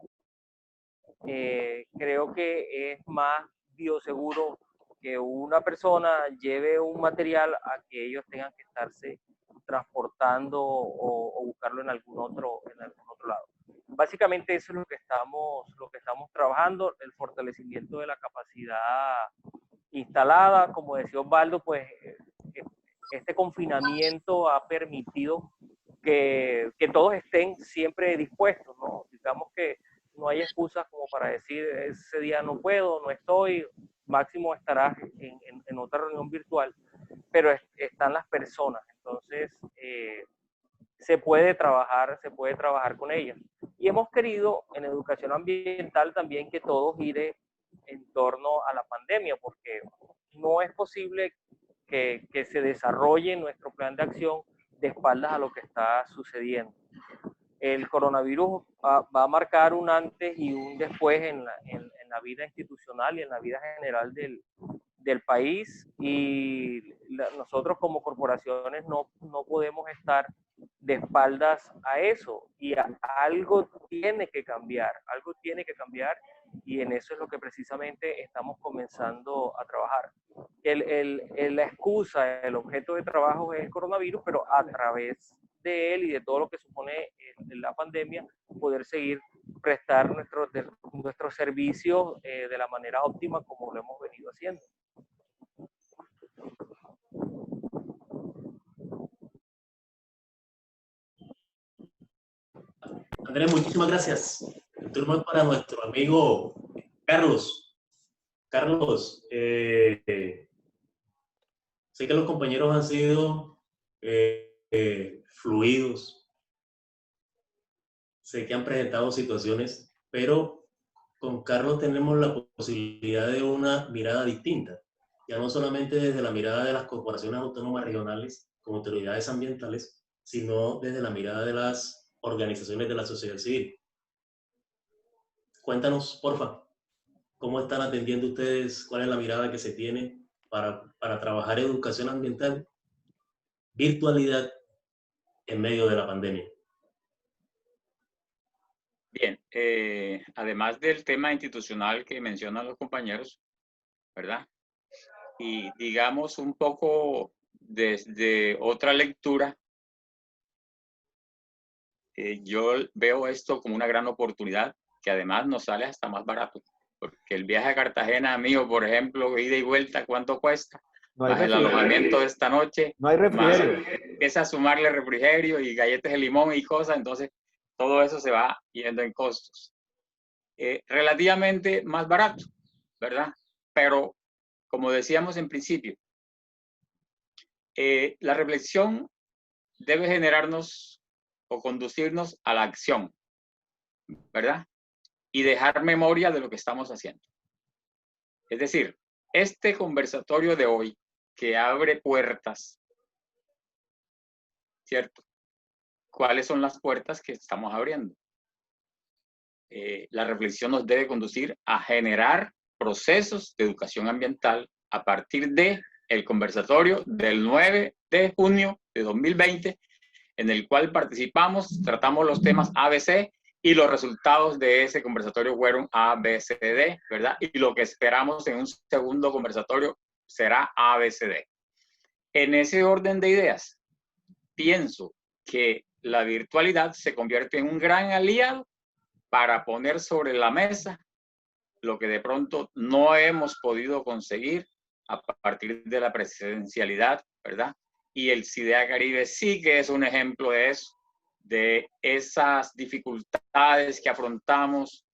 creo que es más bioseguro que una persona lleve un material a que ellos tengan que estarse transportando o buscarlo en algún otro lado. Básicamente eso es lo que estamos trabajando, el fortalecimiento de la capacidad instalada. Como decía Osvaldo, pues este confinamiento ha permitido que todos estén siempre dispuestos, ¿no? Digamos que no hay excusas como para decir ese día no puedo, no estoy, máximo estarás en en otra reunión virtual, pero están las personas, entonces se puede trabajar con ellas. Y hemos querido en educación ambiental también que todo gire en torno a la pandemia, porque no es posible que se desarrolle nuestro plan de acción de espaldas a lo que está sucediendo. El coronavirus va a marcar un antes y un después en la vida institucional y en la vida general del país, y nosotros como corporaciones no podemos estar de espaldas a eso, y algo tiene que cambiar, y en eso es lo que precisamente estamos comenzando a trabajar. La excusa, el objeto de trabajo es el coronavirus, pero a través de él y de todo lo que supone la pandemia, poder seguir prestar nuestros servicios de la manera óptima como lo hemos venido haciendo. Andrés, muchísimas gracias. El turno es para nuestro amigo Carlos. Carlos, sé que los compañeros han sido fluidos, sé que han presentado situaciones, pero con Carlos tenemos la posibilidad de una mirada distinta, ya no solamente desde la mirada de las corporaciones autónomas regionales como autoridades ambientales, sino desde la mirada de las organizaciones de la sociedad civil. Cuéntanos, porfa, ¿cómo están atendiendo ustedes? ¿Cuál es la mirada que se tiene para trabajar educación ambiental, virtualidad en medio de la pandemia? Bien, además del tema institucional que mencionan los compañeros, ¿verdad? Y digamos un poco desde otra lectura, yo veo esto como una gran oportunidad, que además nos sale hasta más barato, porque el viaje a Cartagena mío, por ejemplo, ida y vuelta, ¿cuánto cuesta? No hay Más el alojamiento de esta noche, no hay refrigerio. más empieza a sumarle refrigerio y galletas de limón y cosas, entonces todo eso se va yendo en costos. Relativamente más barato, ¿verdad? Pero, como decíamos en principio, la reflexión debe generarnos o conducirnos a la acción, ¿verdad? Y dejar memoria de lo que estamos haciendo. Es decir, este conversatorio de hoy que abre puertas, ¿cierto? ¿Cuáles son las puertas que estamos abriendo? La reflexión nos debe conducir a generar procesos de educación ambiental a partir de el conversatorio del 9 de junio de 2020, en el cual participamos, tratamos los temas ABC y los resultados de ese conversatorio fueron ABCD, ¿verdad? Y lo que esperamos en un segundo conversatorio será ABCD. En ese orden de ideas, pienso que la virtualidad se convierte en un gran aliado para poner sobre la mesa lo que de pronto no hemos podido conseguir a partir de la presencialidad, ¿verdad? Y el CIDEA Caribe sí que es un ejemplo de eso, de esas dificultades que afrontamos.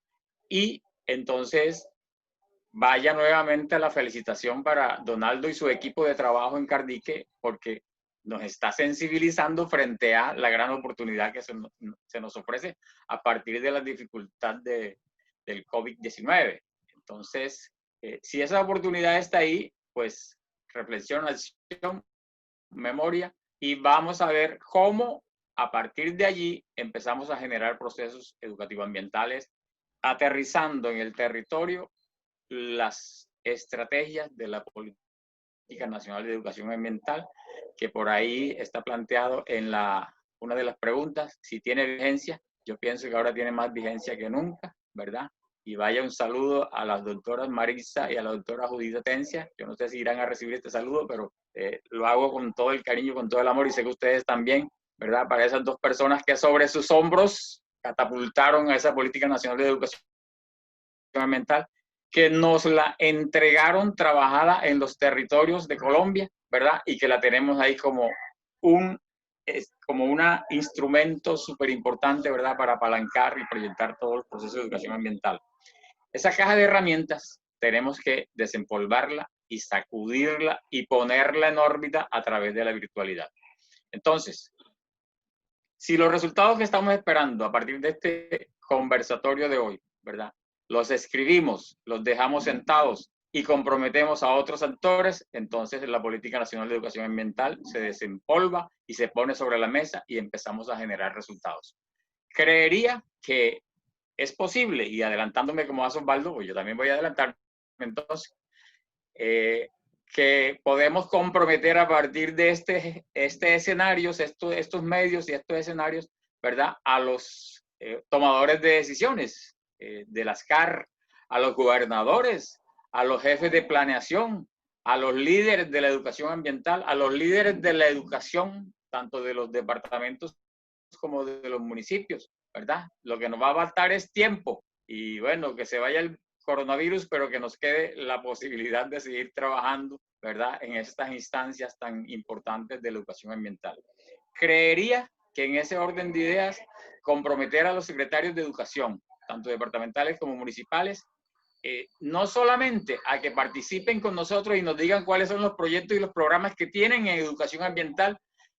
Y entonces vaya nuevamente la felicitación para Donaldo y su equipo de trabajo en Cardique, porque nos está sensibilizando frente a la gran oportunidad que se nos ofrece a partir de la dificultad del COVID-19. Entonces, si esa oportunidad está ahí, pues reflexión, acción, memoria, y vamos a ver cómo a partir de allí empezamos a generar procesos educativo-ambientales, aterrizando en el territorio las estrategias de la Política Nacional de Educación Ambiental, que por ahí está planteado en una de las preguntas, si tiene vigencia. Yo pienso que ahora tiene más vigencia que nunca, ¿verdad? Y vaya un saludo a las doctoras Marisa y a la doctora Judith Tencia. Yo no sé si irán a recibir este saludo, pero lo hago con todo el cariño, con todo el amor, y sé que ustedes también, ¿verdad? Para esas dos personas que sobre sus hombros catapultaron a esa Política Nacional de Educación Ambiental, que nos la entregaron trabajada en los territorios de Colombia, ¿verdad? Y que la tenemos ahí como un instrumento súper importante, ¿verdad? Para apalancar y proyectar todos los procesos de educación ambiental. Esa caja de herramientas tenemos que desempolvarla y sacudirla y ponerla en órbita a través de la virtualidad. Entonces, si los resultados que estamos esperando a partir de este conversatorio de hoy, ¿verdad?, los escribimos, los dejamos sentados y comprometemos a otros actores, entonces la Política Nacional de Educación Ambiental se desempolva y se pone sobre la mesa y empezamos a generar resultados. Creería que es posible, y adelantándome como hace Osvaldo, pues yo también voy a adelantarme entonces, que podemos comprometer a partir de este escenarios, estos medios y estos escenarios, ¿verdad?, a los tomadores de decisiones de las CAR, a los gobernadores, a los jefes de planeación, a los líderes de la educación ambiental, a los líderes de la educación, tanto de los departamentos como de los municipios, ¿verdad? Lo que nos va a faltar es tiempo y bueno, que se vaya el coronavirus, pero que nos quede la posibilidad de seguir trabajando, ¿verdad?, en estas instancias tan importantes de la educación ambiental. Creería que en ese orden de ideas, comprometer a los secretarios de educación, tanto departamentales como municipales, no solamente a que participen con nosotros y nos digan cuáles son los proyectos y los programas que tienen en educación ambiental,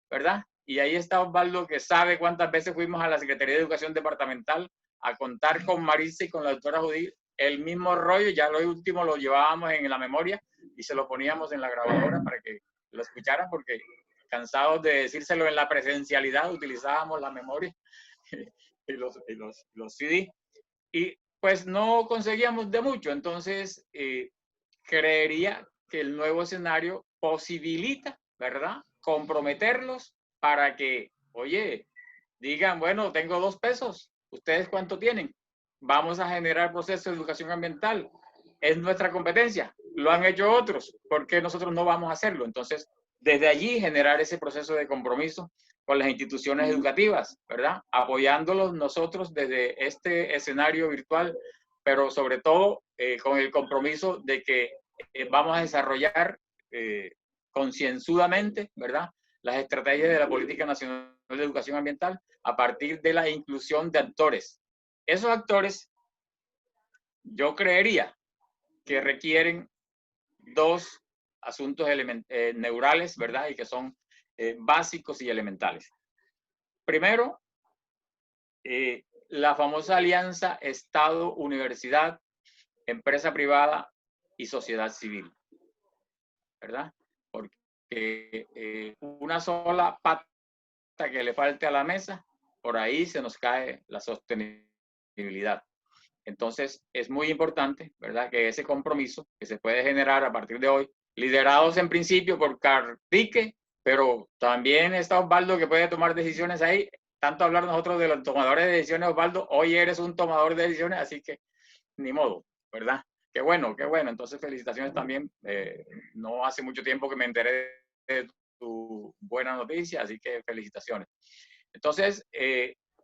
¿verdad? Y ahí está Osvaldo, que sabe cuántas veces fuimos a la Secretaría de Educación Departamental a contar con Marisa y con la doctora Judith el mismo rollo, ya lo último lo llevábamos en la memoria y se lo poníamos en la grabadora para que lo escucharan, porque cansados de decírselo en la presencialidad, utilizábamos la memoria y los CD. Y pues no conseguíamos de mucho, entonces creería que el nuevo escenario posibilita, ¿verdad?, comprometerlos para que, oye, digan, bueno, tengo 2 pesos, ¿ustedes cuánto tienen? Vamos a generar procesos de educación ambiental, es nuestra competencia, lo han hecho otros, ¿por qué nosotros no vamos a hacerlo? Entonces, desde allí generar ese proceso de compromiso con las instituciones educativas, ¿verdad? Apoyándolos nosotros desde este escenario virtual, pero sobre todo con el compromiso de que vamos a desarrollar concienzudamente, ¿verdad?, las estrategias de la Política Nacional de Educación Ambiental a partir de la inclusión de actores. Esos actores, yo creería que requieren 2 asuntos neurales, ¿verdad?, y que son básicos y elementales. Primero, la famosa alianza Estado, Universidad, Empresa Privada y Sociedad Civil, ¿verdad? Porque una sola pata que le falte a la mesa, por ahí se nos cae la sostenibilidad. Entonces, es muy importante, ¿verdad?, que ese compromiso que se puede generar a partir de hoy, liderados en principio por Cardique, pero también está Osvaldo, que puede tomar decisiones ahí. Tanto hablar nosotros de los tomadores de decisiones, Osvaldo, hoy eres un tomador de decisiones, así que ni modo, ¿verdad? Qué bueno, qué bueno. Entonces, felicitaciones también. No hace mucho tiempo que me enteré de tu buena noticia, así que felicitaciones. Entonces,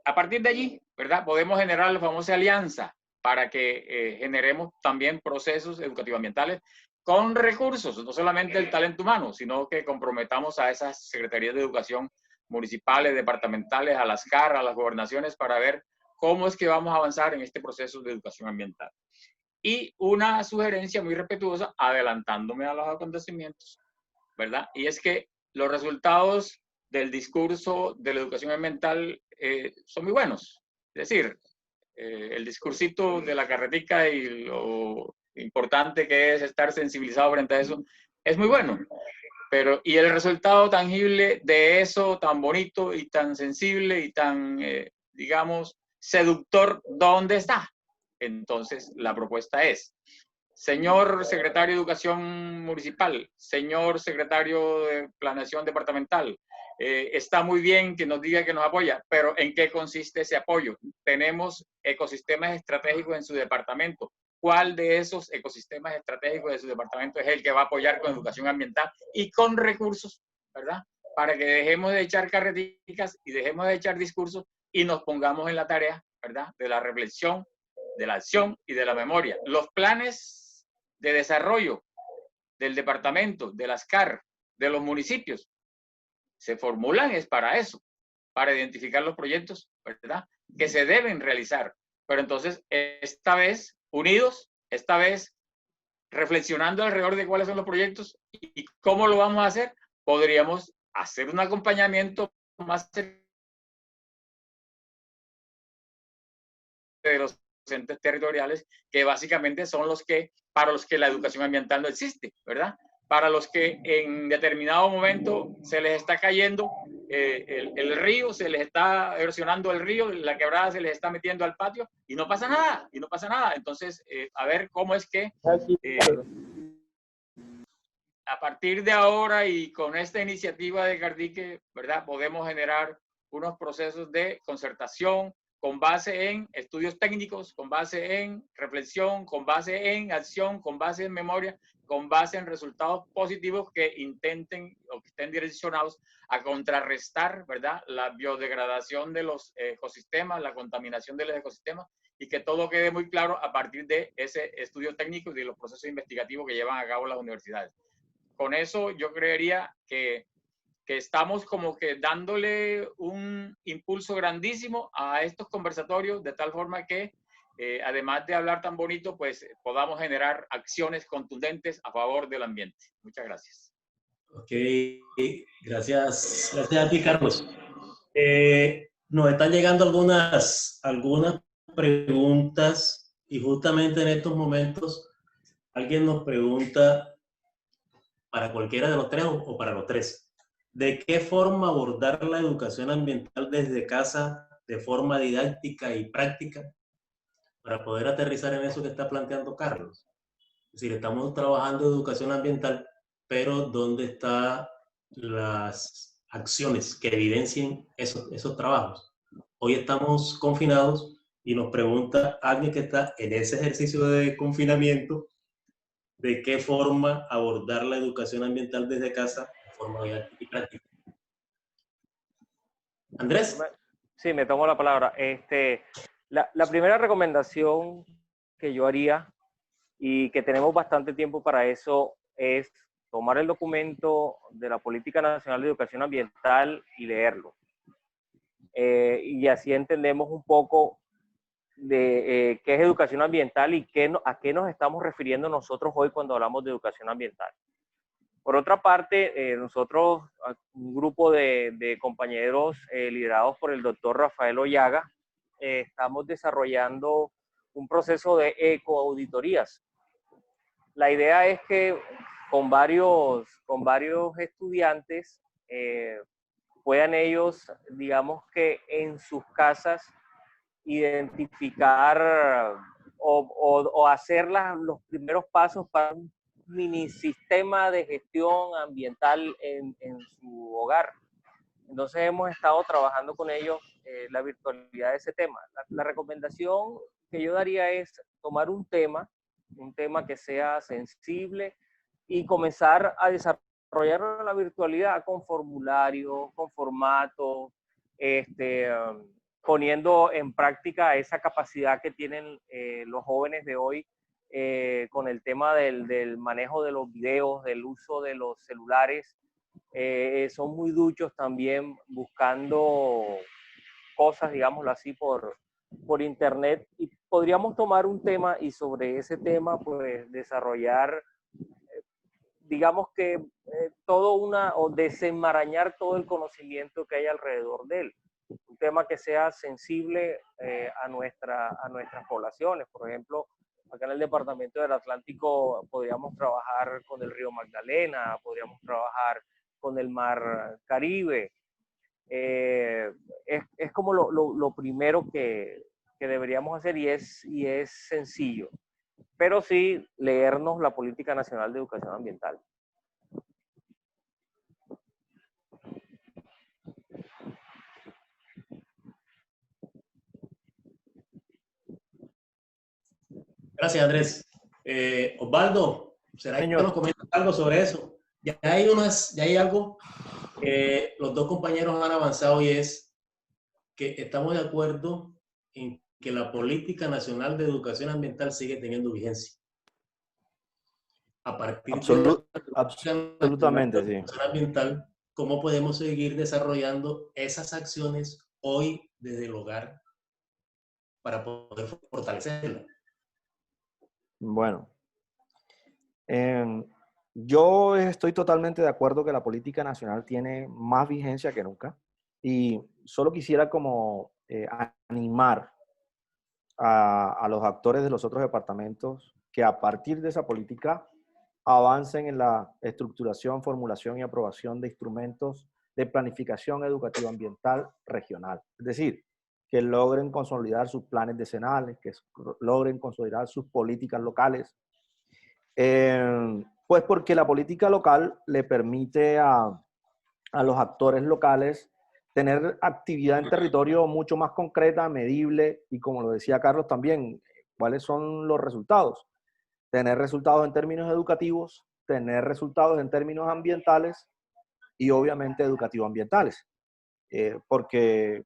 a partir de allí, ¿verdad?, podemos generar la famosa alianza para que generemos también procesos educativos ambientales con recursos, no solamente el talento humano, sino que comprometamos a esas secretarías de educación municipales, departamentales, a las CAR, a las gobernaciones, para ver cómo es que vamos a avanzar en este proceso de educación ambiental. Y una sugerencia muy respetuosa, adelantándome a los acontecimientos, ¿verdad? Y es que los resultados del discurso de la educación ambiental son muy buenos. Es decir, el discursito de la carretica y lo importante que es estar sensibilizado frente a eso es muy bueno. Pero, ¿y el resultado tangible de eso tan bonito y tan sensible y tan, digamos, seductor, dónde está? Entonces, la propuesta es, señor secretario de Educación Municipal, señor secretario de Planeación Departamental, está muy bien que nos diga que nos apoya, pero ¿en qué consiste ese apoyo? Tenemos ecosistemas estratégicos en su departamento. ¿Cuál de esos ecosistemas estratégicos de su departamento es el que va a apoyar con educación ambiental y con recursos, ¿verdad? Para que dejemos de echar carreticas y dejemos de echar discursos y nos pongamos en la tarea, ¿verdad?, de la reflexión, de la acción y de la memoria. Los planes de desarrollo del departamento, de las CAR, de los municipios, se formulan es para eso, para identificar los proyectos, ¿verdad?, que se deben realizar. Pero entonces, esta vez, unidos, esta vez reflexionando alrededor de cuáles son los proyectos y cómo lo vamos a hacer, podríamos hacer un acompañamiento más cercano de los entes territoriales, que básicamente son los que, para los que la educación ambiental no existe, ¿verdad? Para los que en determinado momento se les está cayendo el río, se les está erosionando el río, la quebrada se les está metiendo al patio y no pasa nada, y no pasa nada. Entonces, a ver cómo es que a partir de ahora y con esta iniciativa de Cardique, ¿verdad? Podemos generar unos procesos de concertación con base en estudios técnicos, con base en reflexión, con base en acción, con base en memoria, con base en resultados positivos que intenten o que estén direccionados a contrarrestar, ¿verdad?, la biodegradación de los ecosistemas, la contaminación de los ecosistemas, y que todo quede muy claro a partir de ese estudio técnico y de los procesos investigativos que llevan a cabo las universidades. Con eso yo creería que estamos como que dándole un impulso grandísimo a estos conversatorios, de tal forma que además de hablar tan bonito, pues podamos generar acciones contundentes a favor del ambiente. Muchas gracias. Ok, gracias a ti, Carlos. Nos están llegando algunas preguntas y justamente en estos momentos alguien nos pregunta, para cualquiera de los tres o para los tres, ¿de qué forma abordar la educación ambiental desde casa de forma didáctica y práctica para poder aterrizar en eso que está planteando Carlos? Es decir, estamos trabajando educación ambiental, pero ¿dónde están las acciones que evidencien esos trabajos? Hoy estamos confinados y nos pregunta alguien que está en ese ejercicio de confinamiento, ¿de qué forma abordar la educación ambiental desde casa de forma didáctica y práctica? Andrés. Sí, me tomo la palabra. La primera recomendación que yo haría, y que tenemos bastante tiempo para eso, es tomar el documento de la Política Nacional de Educación Ambiental y leerlo. Y así entendemos un poco de qué es educación ambiental y a qué nos estamos refiriendo nosotros hoy cuando hablamos de educación ambiental. Por otra parte, nosotros, un grupo de compañeros liderados por el doctor Rafael Ollaga, estamos desarrollando un proceso de ecoauditorías. La idea es que con varios estudiantes puedan ellos, digamos que en sus casas, identificar o hacer los primeros pasos para un mini sistema de gestión ambiental en su hogar. Entonces hemos estado trabajando con ellos la virtualidad de ese tema. La recomendación que yo daría es tomar un tema que sea sensible y comenzar a desarrollarlo en la virtualidad con formularios, con formatos, poniendo en práctica esa capacidad que tienen los jóvenes de hoy con el tema del manejo de los videos, del uso de los celulares. Son muy duchos también buscando cosas, digámoslo así, por internet, y podríamos tomar un tema y sobre ese tema pues desarrollar, digamos que o desenmarañar todo el conocimiento que hay alrededor de él. Un tema que sea sensible a nuestras poblaciones. Por ejemplo, acá en el departamento del Atlántico podríamos trabajar con el río Magdalena, podríamos trabajar con el mar Caribe. Es como lo primero que deberíamos hacer, y es sencillo. Pero sí leernos la Política Nacional de Educación Ambiental. Gracias, Andrés. Osvaldo, ¿será que nos comentas algo sobre eso? Ya hay algo que los dos compañeros han avanzado, y es que estamos de acuerdo en que la Política Nacional de Educación Ambiental sigue teniendo vigencia. A partir de absolutamente, sí. Educación ambiental, ¿cómo podemos seguir desarrollando esas acciones hoy desde el hogar para poder fortalecerla? Bueno, Yo estoy totalmente de acuerdo que la política nacional tiene más vigencia que nunca y solo quisiera como animar a los actores de los otros departamentos que a partir de esa política avancen en la estructuración, formulación y aprobación de instrumentos de planificación educativa ambiental regional. Es decir, que logren consolidar sus planes decenales, que logren consolidar sus políticas locales. Pues porque la política local le permite a los actores locales tener actividad en territorio mucho más concreta, medible y, como lo decía Carlos también, ¿cuáles son los resultados? Tener resultados en términos educativos, tener resultados en términos ambientales y obviamente educativo-ambientales. Porque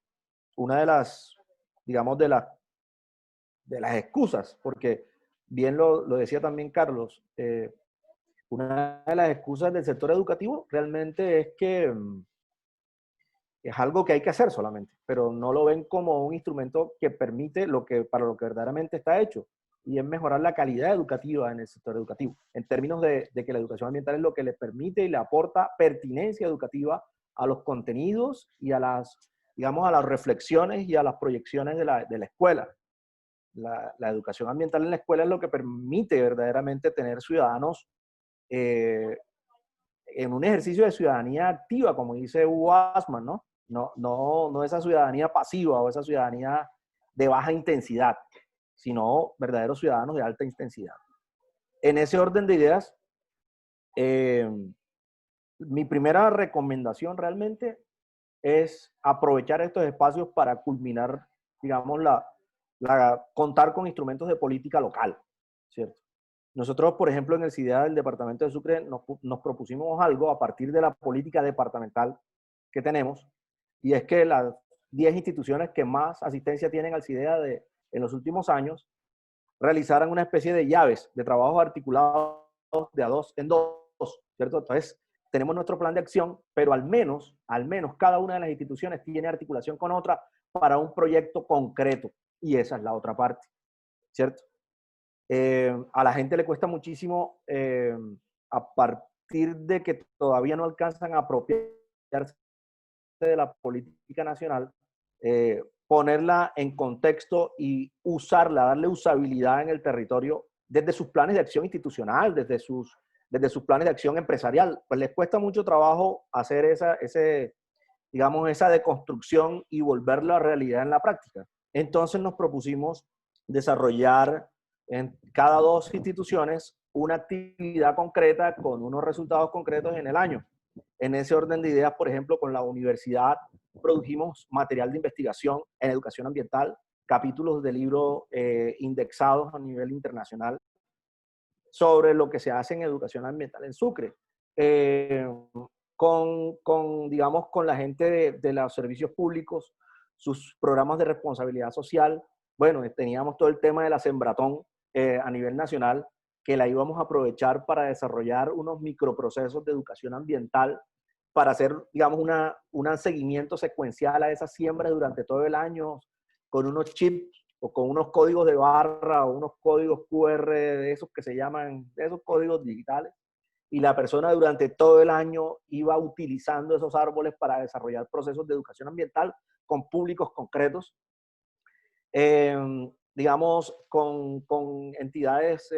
una de las, digamos, de las excusas, porque bien lo decía también Carlos, una de las excusas del sector educativo realmente es que es algo que hay que hacer solamente, pero no lo ven como un instrumento que permite para lo que verdaderamente está hecho, y es mejorar la calidad educativa en el sector educativo, en términos de que la educación ambiental es lo que le permite y le aporta pertinencia educativa a los contenidos y a las, digamos, a las reflexiones y a las proyecciones de la escuela. La educación ambiental en la escuela es lo que permite verdaderamente tener ciudadanos en un ejercicio de ciudadanía activa, como dice Hugo Asman, ¿no? No esa ciudadanía pasiva o esa ciudadanía de baja intensidad, sino verdaderos ciudadanos de alta intensidad. En ese orden de ideas, mi primera recomendación realmente es aprovechar estos espacios para culminar, digamos, contar con instrumentos de política local, ¿cierto? Nosotros, por ejemplo, en el CIDEA del Departamento de Sucre nos propusimos algo a partir de la política departamental que tenemos, y es que las 10 instituciones que más asistencia tienen al CIDEA en los últimos años realizaran una especie de llaves de trabajo articulados de a dos en dos, ¿cierto? Entonces, tenemos nuestro plan de acción, pero al menos cada una de las instituciones tiene articulación con otra para un proyecto concreto, y esa es la otra parte, ¿cierto? A la gente le cuesta muchísimo, a partir de que todavía no alcanzan a apropiarse de la política nacional, ponerla en contexto y usarla, darle usabilidad en el territorio desde sus planes de acción institucional, desde sus planes de acción empresarial. Pues les cuesta mucho trabajo hacer esa deconstrucción y volverla a realidad en la práctica. Entonces nos propusimos desarrollar en cada 2 instituciones una actividad concreta con unos resultados concretos en el año. En ese orden de ideas, por ejemplo, con la universidad produjimos material de investigación en educación ambiental, capítulos de libros indexados a nivel internacional sobre lo que se hace en educación ambiental en Sucre. Digamos, con la gente de los servicios públicos, sus programas de responsabilidad social. Bueno, teníamos todo el tema de la Sembratón a nivel nacional, que la íbamos a aprovechar para desarrollar unos microprocesos de educación ambiental, para hacer, digamos, un seguimiento secuencial a esas siembras durante todo el año, con unos chips o con unos códigos de barra o unos códigos QR, de esos que se llaman, de esos códigos digitales, y la persona durante todo el año iba utilizando esos árboles para desarrollar procesos de educación ambiental con públicos concretos. Digamos, con entidades,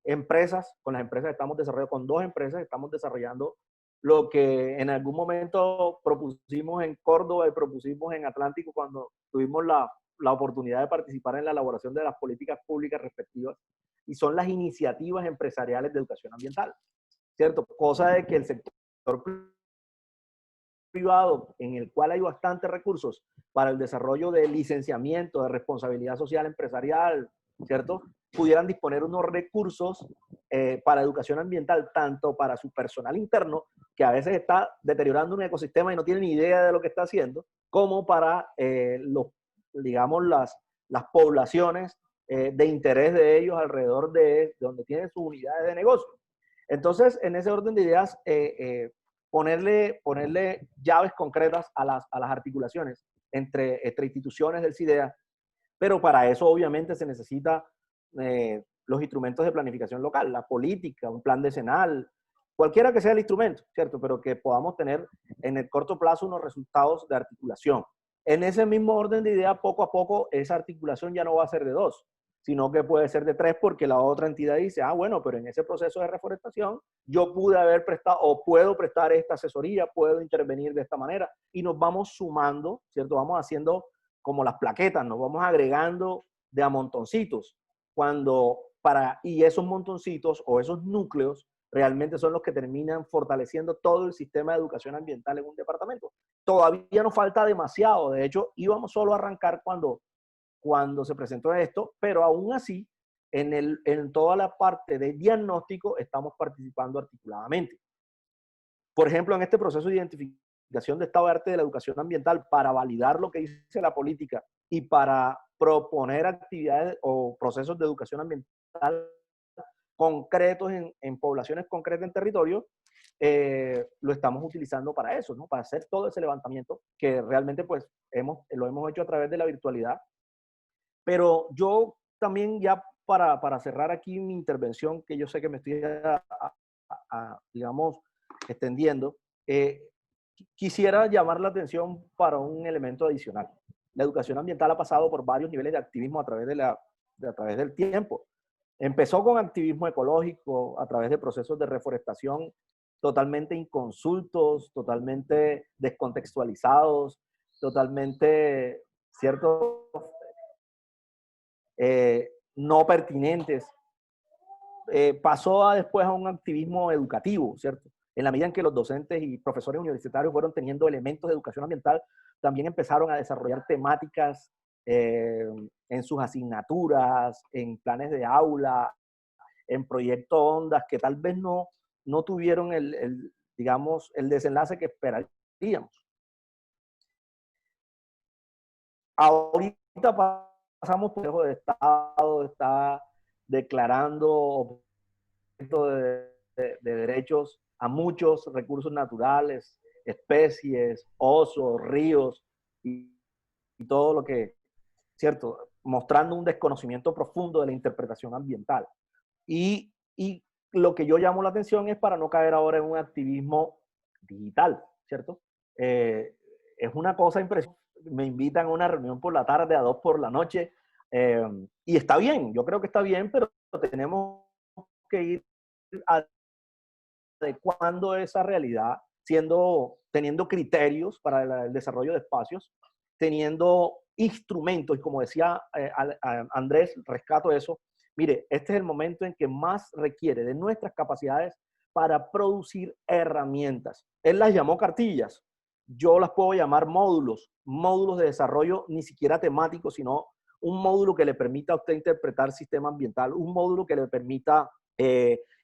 empresas, con las empresas estamos desarrollando, con 2 empresas estamos desarrollando lo que en algún momento propusimos en Córdoba y propusimos en Atlántico cuando tuvimos la oportunidad de participar en la elaboración de las políticas públicas respectivas, y son las iniciativas empresariales de educación ambiental, ¿cierto? Cosa de que el sector privado, en el cual hay bastantes recursos para el desarrollo de licenciamiento, de responsabilidad social empresarial, ¿cierto? Pudieran disponer unos recursos para educación ambiental, tanto para su personal interno, que a veces está deteriorando un ecosistema y no tiene ni idea de lo que está haciendo, como para digamos, las poblaciones de interés de ellos alrededor de donde tienen sus unidades de negocio. Entonces, en ese orden de ideas, ponerle llaves concretas a las articulaciones entre instituciones del CIDEA, pero para eso obviamente se necesita los instrumentos de planificación local, la política, un plan decenal, cualquiera que sea el instrumento, ¿cierto? Pero que podamos tener en el corto plazo unos resultados de articulación. En ese mismo orden de idea, poco a poco, esa articulación ya no va a ser de 2, sino que puede ser de 3 porque la otra entidad dice, ah, bueno, pero en ese proceso de reforestación yo pude haber prestado o puedo prestar esta asesoría, puedo intervenir de esta manera y nos vamos sumando, ¿cierto? Vamos haciendo como las plaquetas, nos vamos agregando de a montoncitos y esos montoncitos o esos núcleos realmente son los que terminan fortaleciendo todo el sistema de educación ambiental en un departamento. Todavía nos falta demasiado, de hecho íbamos solo a arrancar cuando se presentó esto, pero aún así, en toda la parte de diagnóstico estamos participando articuladamente. Por ejemplo, en este proceso de identificación de estado de arte de la educación ambiental para validar lo que dice la política y para proponer actividades o procesos de educación ambiental concretos en poblaciones concretas en territorio, lo estamos utilizando para eso, ¿no? Para hacer todo ese levantamiento que realmente pues lo hemos hecho a través de la virtualidad. Pero yo también ya para cerrar aquí mi intervención, que yo sé que me estoy, digamos, extendiendo, quisiera llamar la atención para un elemento adicional. La educación ambiental ha pasado por varios niveles de activismo a través del tiempo. Empezó con activismo ecológico a través de procesos de reforestación totalmente inconsultos, totalmente descontextualizados, totalmente, ¿cierto?, no pertinentes. Pasó después a un activismo educativo, ¿cierto? En la medida en que los docentes y profesores universitarios fueron teniendo elementos de educación ambiental, también empezaron a desarrollar temáticas en sus asignaturas, en planes de aula, en proyectos ondas que tal vez no tuvieron digamos, el desenlace que esperaríamos. Ahorita pasamos por el Consejo de Estado, está declarando objeto de derechos a muchos recursos naturales, especies, osos, ríos y todo lo que, ¿cierto? Mostrando un desconocimiento profundo de la interpretación ambiental. Y lo que yo llamo la atención es para no caer ahora en un activismo digital, ¿cierto? Es una cosa impresionante. Me invitan a una reunión por la tarde, a 2 por la noche, y está bien, yo creo que está bien, pero tenemos que ir adecuando esa realidad, teniendo criterios para el desarrollo de espacios, teniendo instrumentos, y como decía Andrés, rescato eso. Mire, este es el momento en que más requiere de nuestras capacidades para producir herramientas. Él las llamó cartillas, yo las puedo llamar módulos de desarrollo ni siquiera temáticos, sino un módulo que le permita a usted interpretar sistema ambiental, un módulo que le permita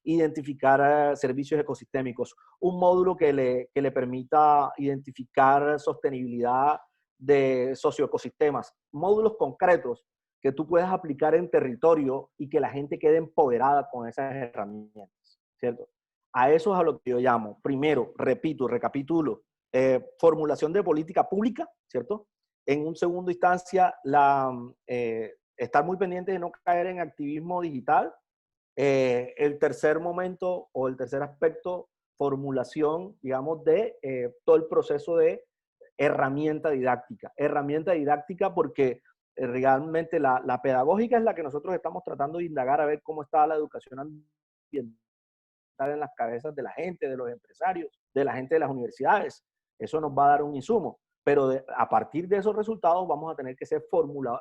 identificar servicios ecosistémicos, un módulo que le permita identificar sostenibilidad de socioecosistemas, módulos concretos que tú puedas aplicar en territorio y que la gente quede empoderada con esas herramientas, ¿cierto? A eso es a lo que yo llamo, primero, repito, recapitulo, formulación de política pública, ¿cierto? En un segundo instancia, estar muy pendiente de no caer en activismo digital. El tercer momento o el tercer aspecto, formulación, digamos, de todo el proceso de herramienta didáctica. Herramienta didáctica porque realmente la pedagógica es la que nosotros estamos tratando de indagar a ver cómo está la educación ambiental en las cabezas de la gente, de los empresarios, de la gente de las universidades. Eso nos va a dar un insumo. Pero a partir de esos resultados vamos a tener que ser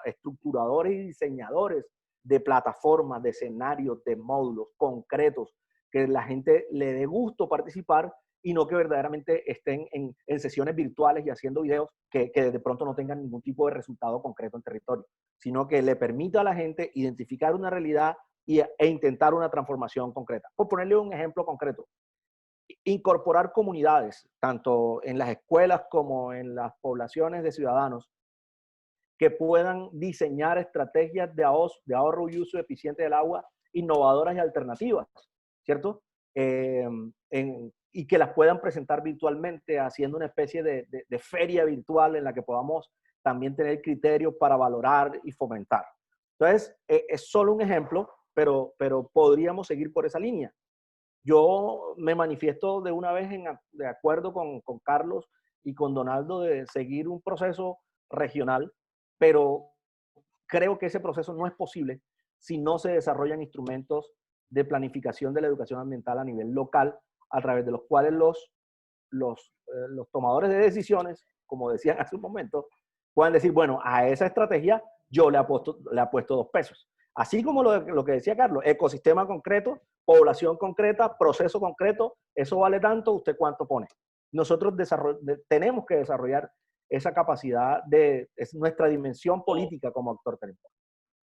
estructuradores y diseñadores de plataformas, de escenarios, de módulos concretos, que la gente le dé gusto participar y no que verdaderamente estén en sesiones virtuales y haciendo videos que de pronto no tengan ningún tipo de resultado concreto en territorio, sino que le permita a la gente identificar una realidad e intentar una transformación concreta. Por ponerle un ejemplo concreto, incorporar comunidades, tanto en las escuelas como en las poblaciones de ciudadanos, que puedan diseñar estrategias de ahorro y uso eficiente del agua, innovadoras y alternativas, ¿cierto? Y que las puedan presentar virtualmente, haciendo una especie de feria virtual en la que podamos también tener criterios para valorar y fomentar. Entonces, es solo un ejemplo, pero podríamos seguir por esa línea. Yo me manifiesto de una vez de acuerdo con Carlos y con Donaldo de seguir un proceso regional, pero creo que ese proceso no es posible si no se desarrollan instrumentos de planificación de la educación ambiental a nivel local, a través de los cuales los tomadores de decisiones, como decían hace un momento, puedan decir, bueno, a esa estrategia yo le apuesto 2 pesos. Así como lo que decía Carlos, ecosistema concreto, población concreta, proceso concreto, eso vale tanto, ¿usted cuánto pone? Nosotros tenemos que desarrollar esa capacidad es nuestra dimensión política como actor territorial.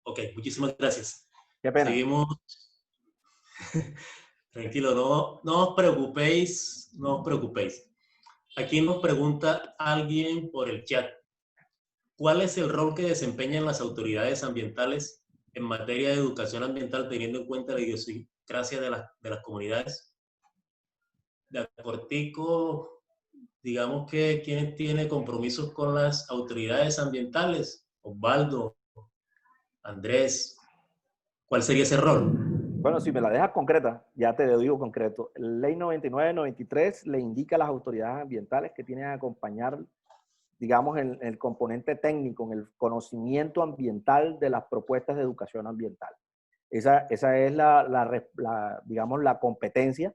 Ok, muchísimas gracias. Qué pena. Seguimos. Tranquilo, no os preocupéis, no os preocupéis. Aquí nos pregunta alguien por el chat. ¿Cuál es el rol que desempeñan las autoridades ambientales en materia de educación ambiental teniendo en cuenta la idiosincrasia de las comunidades? De acortico, digamos que ¿quién tiene compromisos con las autoridades ambientales? Osvaldo, Andrés, ¿cuál sería ese rol? Bueno, si me la dejas concreta, ya te lo digo concreto. La Ley 99-93 le indica a las autoridades ambientales que tienen que acompañar, digamos, en el componente técnico, en el conocimiento ambiental de las propuestas de educación ambiental. Esa es digamos, la competencia.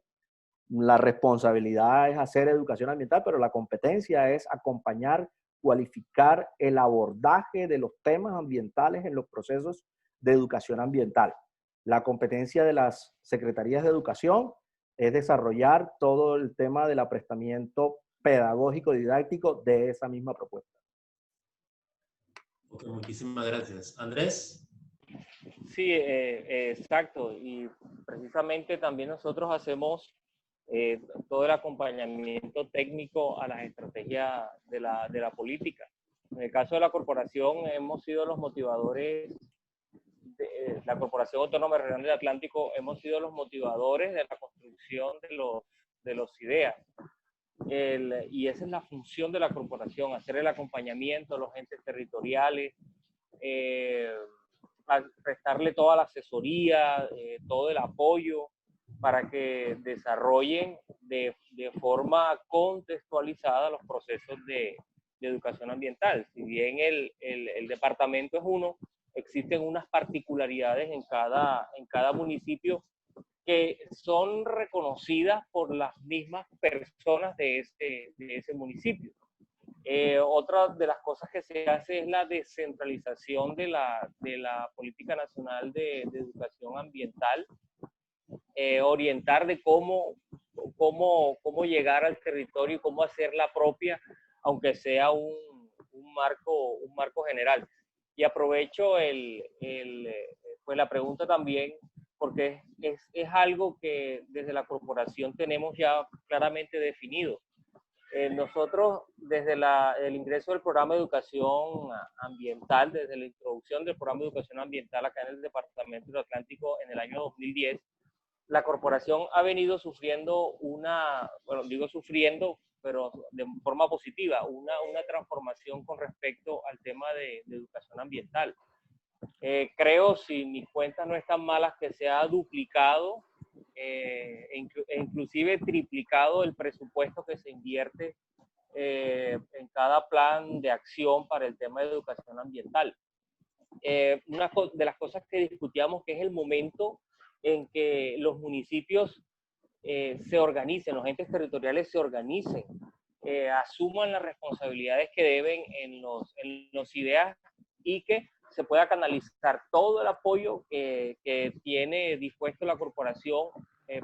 La responsabilidad es hacer educación ambiental, pero la competencia es acompañar, cualificar el abordaje de los temas ambientales en los procesos de educación ambiental. La competencia de las secretarías de educación es desarrollar todo el tema del aprestamiento pedagógico didáctico de esa misma propuesta. Ok, muchísimas gracias. Andrés. Sí, exacto. Y precisamente también nosotros hacemos todo el acompañamiento técnico a las estrategias de la política. En el caso de la corporación, hemos sido los motivadores, la Corporación Autónoma Regional del Atlántico, hemos sido los motivadores de la construcción de los ideas. Y esa es la función de la corporación, hacer el acompañamiento a los entes territoriales, prestarle toda la asesoría, todo el apoyo para que desarrollen de forma contextualizada los procesos de educación ambiental. Si bien el departamento es uno, existen unas particularidades en cada municipio que son reconocidas por las mismas personas de ese municipio. Otra de las cosas que se hace es la descentralización de la política nacional de educación ambiental, orientar de cómo llegar al territorio y cómo hacerla propia, aunque sea un marco general. Y aprovecho pues la pregunta también, porque es algo que desde la corporación tenemos ya claramente definido. Nosotros, desde el ingreso del programa de educación ambiental, desde la introducción del programa de educación ambiental acá en el Departamento del Atlántico en el año 2010, la corporación ha venido sufriendo pero de forma positiva, una transformación con respecto al tema de educación ambiental. Creo, si mis cuentas no están malas, que se ha duplicado inclusive triplicado el presupuesto que se invierte en cada plan de acción para el tema de educación ambiental. Una de las cosas que discutíamos, que es el momento en que los municipios se organicen, los entes territoriales se organicen, asuman las responsabilidades que deben en los ideas y que se pueda canalizar todo el apoyo que tiene dispuesto la corporación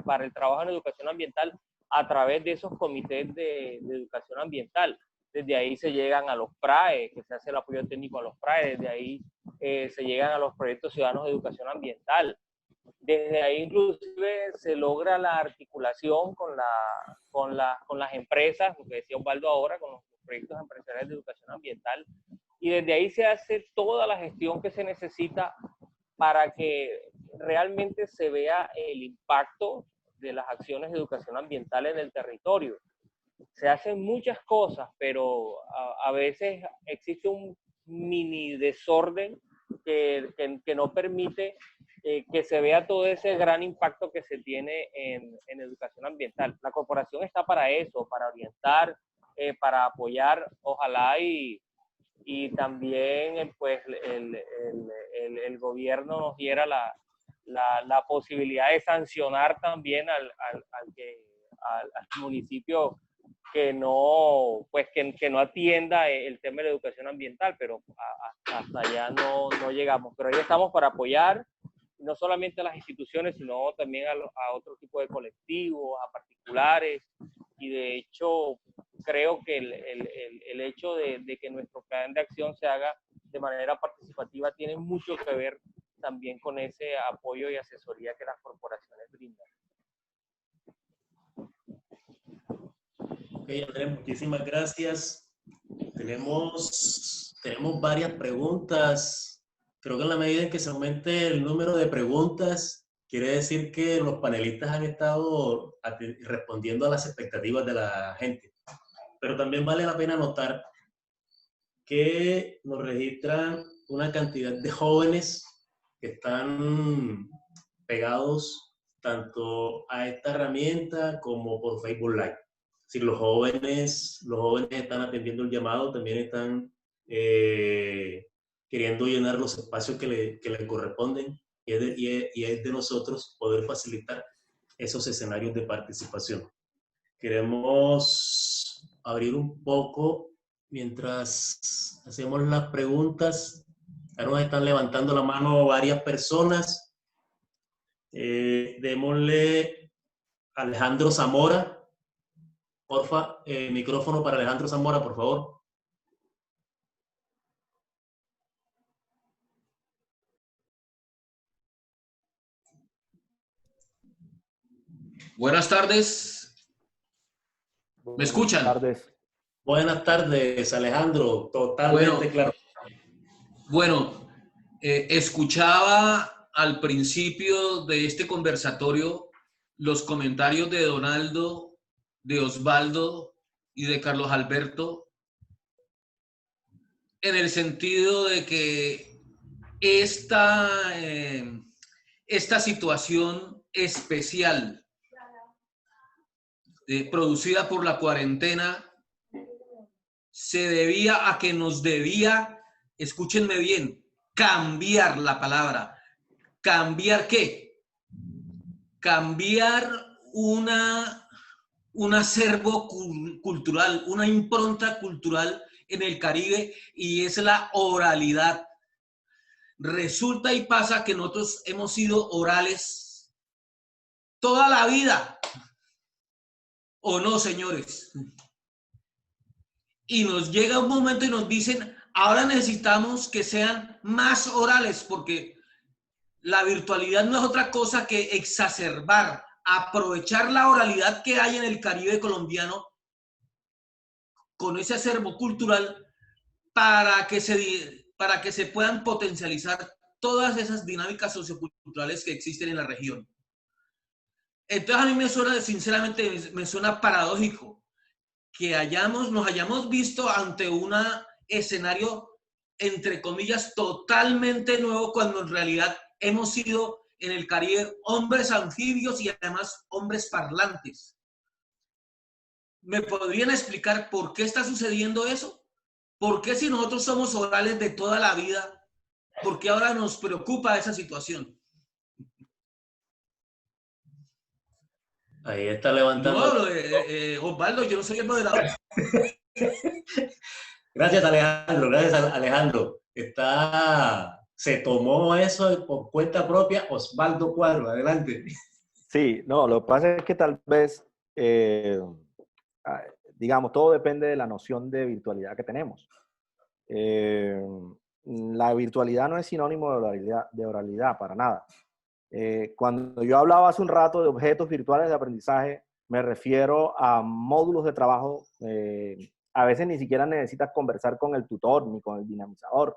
para el trabajo en educación ambiental a través de esos comités de educación ambiental. Desde ahí se llegan a los PRAE, que se hace el apoyo técnico a los PRAE, desde ahí se llegan a los proyectos ciudadanos de educación ambiental. Desde ahí inclusive se logra la articulación con las empresas, lo que decía Osvaldo ahora, con los proyectos empresariales de educación ambiental, y desde ahí se hace toda la gestión que se necesita para que realmente se vea el impacto de las acciones de educación ambiental en el territorio. Se hacen muchas cosas, pero a veces existe un mini desorden que no permite que se vea todo ese gran impacto que se tiene en educación ambiental. La corporación está para eso, para orientar, para apoyar, ojalá y también pues el gobierno nos diera la posibilidad de sancionar también al municipio que no, pues que no atienda el tema de la educación ambiental, pero hasta allá no llegamos. Pero ahí estamos para apoyar no solamente a las instituciones, sino también a otro tipo de colectivos, a particulares, y de hecho creo que el hecho de que nuestro plan de acción se haga de manera participativa tiene mucho que ver también con ese apoyo y asesoría que las corporaciones brindan. Ok, Andrés, muchísimas gracias. Tenemos varias preguntas. Creo que en la medida en que se aumente el número de preguntas, quiere decir que los panelistas han estado respondiendo a las expectativas de la gente. Pero también vale la pena notar que nos registran una cantidad de jóvenes que están pegados tanto a esta herramienta como por Facebook Live. Es decir, los jóvenes están atendiendo el llamado, también están queriendo llenar los espacios que le corresponden, y es de nosotros poder facilitar esos escenarios de participación. Queremos abrir un poco mientras hacemos las preguntas. Ya nos están levantando la mano varias personas. Démosle a Alejandro Zamora. Porfa, micrófono para Alejandro Zamora, por favor. Buenas tardes. ¿Me escuchan? Buenas tardes. Buenas tardes, Alejandro. Totalmente claro. Bueno, escuchaba al principio de este conversatorio los comentarios de Donaldo, de Osvaldo y de Carlos Alberto, en el sentido de que esta situación especial producida por la cuarentena se debía a que nos debía, escúchenme bien, cambiar la palabra. ¿Cambiar qué? Cambiar un acervo cultural, una impronta cultural en el Caribe, y es la oralidad. Resulta y pasa que nosotros hemos sido orales toda la vida, ¿o no, señores? Y nos llega un momento y nos dicen, ahora necesitamos que sean más orales, porque la virtualidad no es otra cosa que exacerbar, aprovechar la oralidad que hay en el Caribe colombiano con ese acervo cultural para que se puedan potencializar todas esas dinámicas socioculturales que existen en la región. Entonces a mí me suena, sinceramente, me suena paradójico que nos hayamos visto ante un escenario, entre comillas, totalmente nuevo, cuando en realidad hemos sido en el Caribe hombres anfibios y además hombres parlantes. ¿Me podrían explicar por qué está sucediendo eso? ¿Por qué, si nosotros somos orales de toda la vida, por qué ahora nos preocupa esa situación? Ahí está levantando. No, Osvaldo, yo no soy el moderador. Gracias, Alejandro. Gracias, Alejandro. Se tomó eso por cuenta propia Osvaldo Cuadro. Adelante. Sí, no, lo que pasa es que tal vez, digamos, todo depende de la noción de virtualidad que tenemos. La virtualidad no es sinónimo de oralidad para nada. Cuando yo hablaba hace un rato de objetos virtuales de aprendizaje, me refiero a módulos de trabajo. A veces ni siquiera necesitas conversar con el tutor ni con el dinamizador.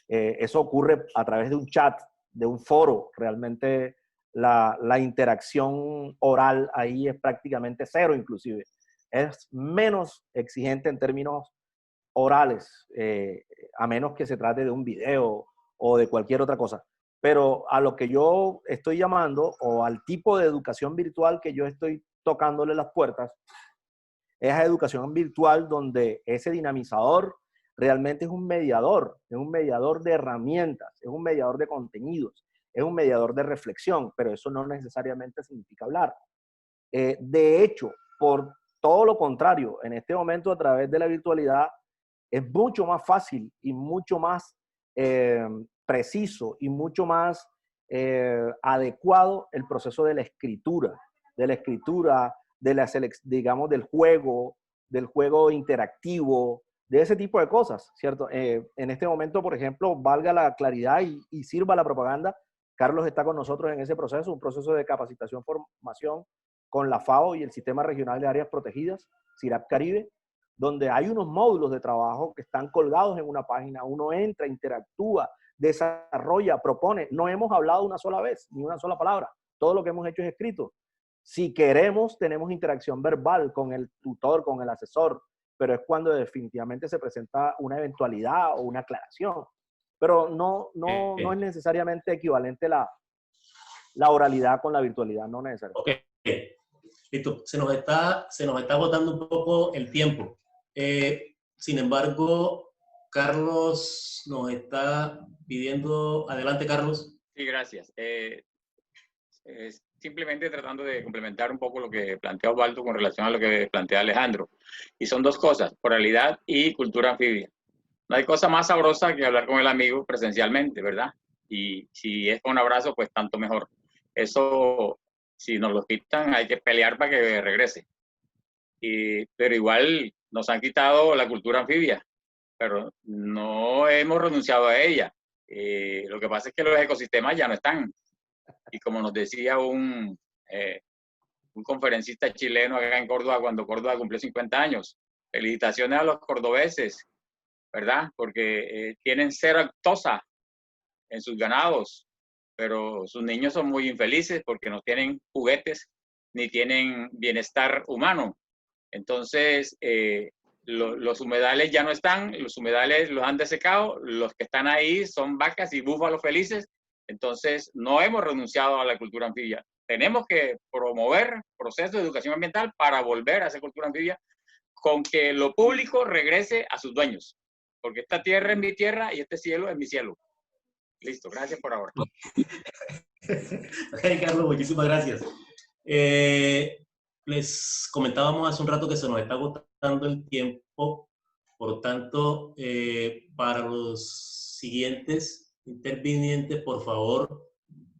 Eso ocurre a través de un chat, de un foro. Realmente la interacción oral ahí es prácticamente cero, inclusive. Es menos exigente en términos orales, a menos que se trate de un video o de cualquier otra cosa. pero a lo que yo estoy llamando, o al tipo de educación virtual que yo estoy tocándole las puertas, es a educación virtual donde ese dinamizador realmente es un mediador de herramientas, es un mediador de contenidos, es un mediador de reflexión, pero eso no necesariamente significa hablar. De hecho, por todo lo contrario, en este momento a través de la virtualidad es mucho más fácil y mucho más preciso y mucho más adecuado el proceso de la escritura, digamos, del juego interactivo, de ese tipo de cosas, ¿cierto? En este momento, por ejemplo, valga la claridad y sirva la propaganda, Carlos está con nosotros en ese proceso, un proceso de capacitación, formación con la FAO y el Sistema Regional de Áreas Protegidas, CIRAP Caribe, donde hay unos módulos de trabajo que están colgados en una página, uno entra, interactúa, desarrolla, propone. No hemos hablado una sola vez, ni una sola palabra. Todo lo que hemos hecho es escrito. Si queremos, tenemos interacción verbal con el tutor, con el asesor, pero es cuando definitivamente se presenta una eventualidad o una aclaración. Pero no es necesariamente equivalente la oralidad con la virtualidad, no necesariamente. Ok, listo. Se nos está agotando un poco el tiempo. Sin embargo, Carlos nos está pidiendo... Adelante, Carlos. Sí, gracias. Simplemente tratando de complementar un poco lo que plantea Osvaldo con relación a lo que plantea Alejandro. Y son dos cosas, oralidad y cultura anfibia. No hay cosa más sabrosa que hablar con el amigo presencialmente, ¿verdad? Y si es con un abrazo, pues tanto mejor. Eso, si nos lo quitan, hay que pelear para que regrese. Pero igual nos han quitado la cultura anfibia, pero no hemos renunciado a ella. Lo que pasa es que los ecosistemas ya no están. Y como nos decía un conferencista chileno acá en Córdoba, cuando Córdoba cumplió 50 años, felicitaciones a los cordobeses, ¿verdad? Porque tienen cero lactosa en sus ganados, pero sus niños son muy infelices porque no tienen juguetes ni tienen bienestar humano. Entonces, los humedales ya no están, los humedales los han desecado, los que están ahí son vacas y búfalos felices. Entonces, no hemos renunciado a la cultura anfibia. Tenemos que promover procesos de educación ambiental para volver a esa cultura anfibia, con que lo público regrese a sus dueños. Porque esta tierra es mi tierra y este cielo es mi cielo. Listo, gracias por ahora. Hey, Carlos, muchísimas gracias. Les comentábamos hace un rato que se nos está agotando el tiempo, por tanto, para los siguientes intervinientes, por favor,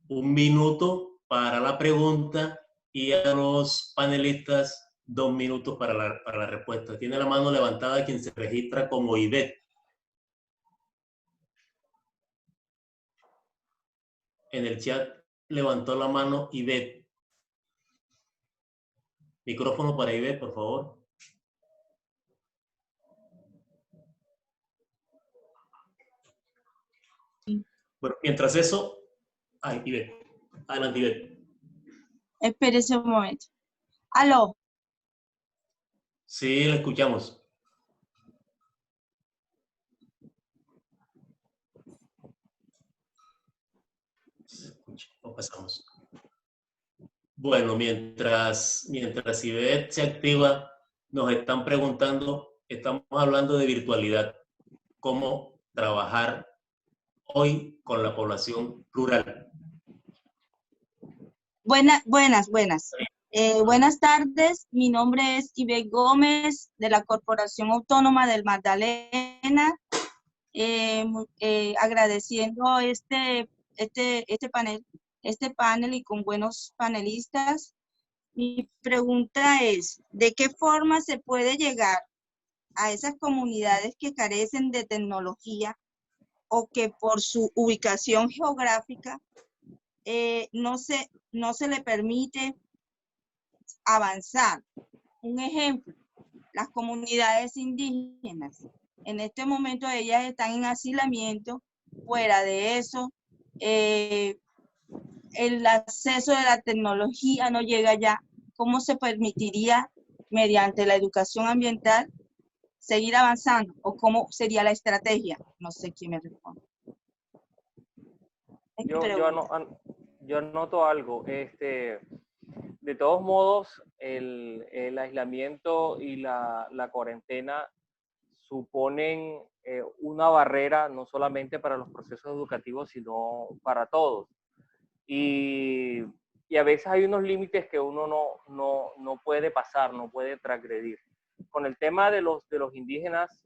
1 minuto para la pregunta y a los panelistas 2 minutos para la respuesta. Tiene la mano levantada quien se registra como Ivette. En el chat levantó la mano Ivette. Micrófono para Ivette, por favor. Bueno, mientras eso... Ay, Ivette. Adelante, Ivette. Espérese un momento. ¿Aló? Sí, la escuchamos. Se escucha, lo pasamos. Bueno, mientras Ivette se activa, nos están preguntando, estamos hablando de virtualidad, cómo trabajar hoy con la población rural. Buenas. Buenas tardes, mi nombre es Ivette Gómez de la Corporación Autónoma del Magdalena. Agradeciendo este panel y con buenos panelistas. Mi pregunta es, ¿de qué forma se puede llegar a esas comunidades que carecen de tecnología o que por su ubicación geográfica no se le permite avanzar? Un ejemplo, las comunidades indígenas. En este momento ellas están en hacinamiento. Fuera de eso, el acceso de la tecnología no llega ya. ¿Cómo se permitiría, mediante la educación ambiental, seguir avanzando? ¿O cómo sería la estrategia? No sé quién me responde. Yo noto algo. De todos modos, el aislamiento y la cuarentena suponen una barrera no solamente para los procesos educativos, sino para todos. Y a veces hay unos límites que uno no puede pasar, no puede transgredir. Con el tema de los indígenas,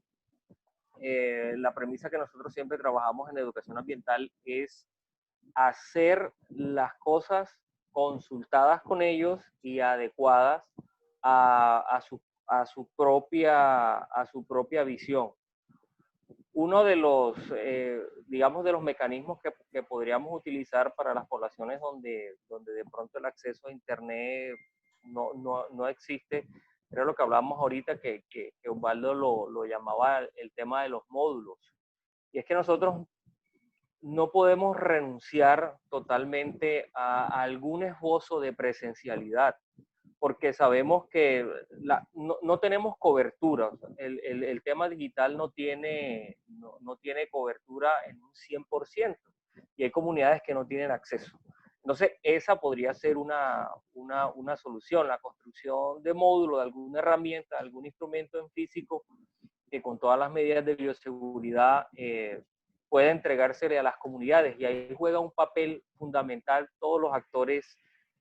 la premisa que nosotros siempre trabajamos en educación ambiental es hacer las cosas consultadas con ellos y adecuadas a su propia visión. Uno de los, digamos, de los mecanismos que podríamos utilizar para las poblaciones donde de pronto el acceso a Internet no existe, era lo que hablábamos ahorita, que Osvaldo lo llamaba el tema de los módulos. Y es que nosotros no podemos renunciar totalmente a algún esbozo de presencialidad, porque sabemos que no tenemos cobertura. O sea, el tema digital no tiene cobertura en un 100%, y hay comunidades que no tienen acceso. Entonces, esa podría ser una solución, la construcción de módulos, de alguna herramienta, de algún instrumento en físico que con todas las medidas de bioseguridad pueda entregársele a las comunidades. Y ahí juega un papel fundamental todos los actores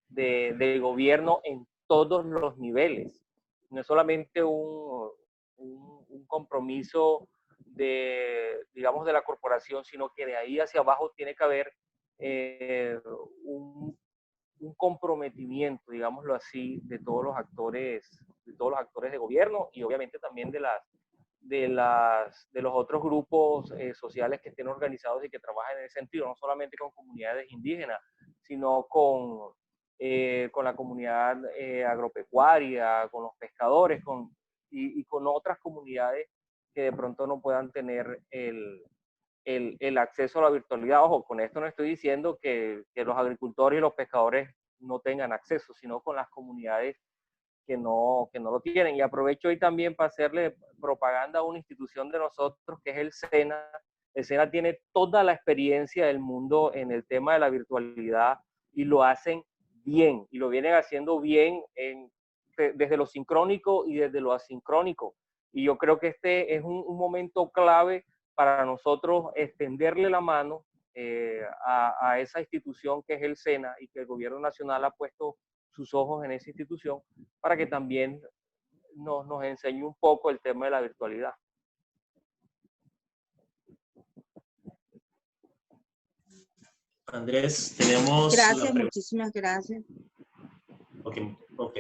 del gobierno en todos los niveles. No es solamente un compromiso digamos, de la corporación, sino que de ahí hacia abajo tiene que haber un comprometimiento, digámoslo así, de todos los actores de gobierno, y obviamente también de los otros grupos sociales que estén organizados y que trabajen en ese sentido, no solamente con comunidades indígenas, sino con la comunidad agropecuaria, con los pescadores, y con otras comunidades que de pronto no puedan tener el acceso a la virtualidad. Ojo, con esto no estoy diciendo que los agricultores y los pescadores no tengan acceso, sino con las comunidades que no lo tienen. Y aprovecho hoy también para hacerle propaganda a una institución de nosotros, que es el SENA. El SENA tiene toda la experiencia del mundo en el tema de la virtualidad, y lo hacen bien, y lo vienen haciendo bien desde lo sincrónico y desde lo asincrónico. Y yo creo que este es un momento clave para nosotros extenderle la mano a esa institución que es el SENA, y que el gobierno nacional ha puesto sus ojos en esa institución para que también nos enseñe un poco el tema de la virtualidad. Andrés, tenemos... Gracias, muchísimas gracias. Ok.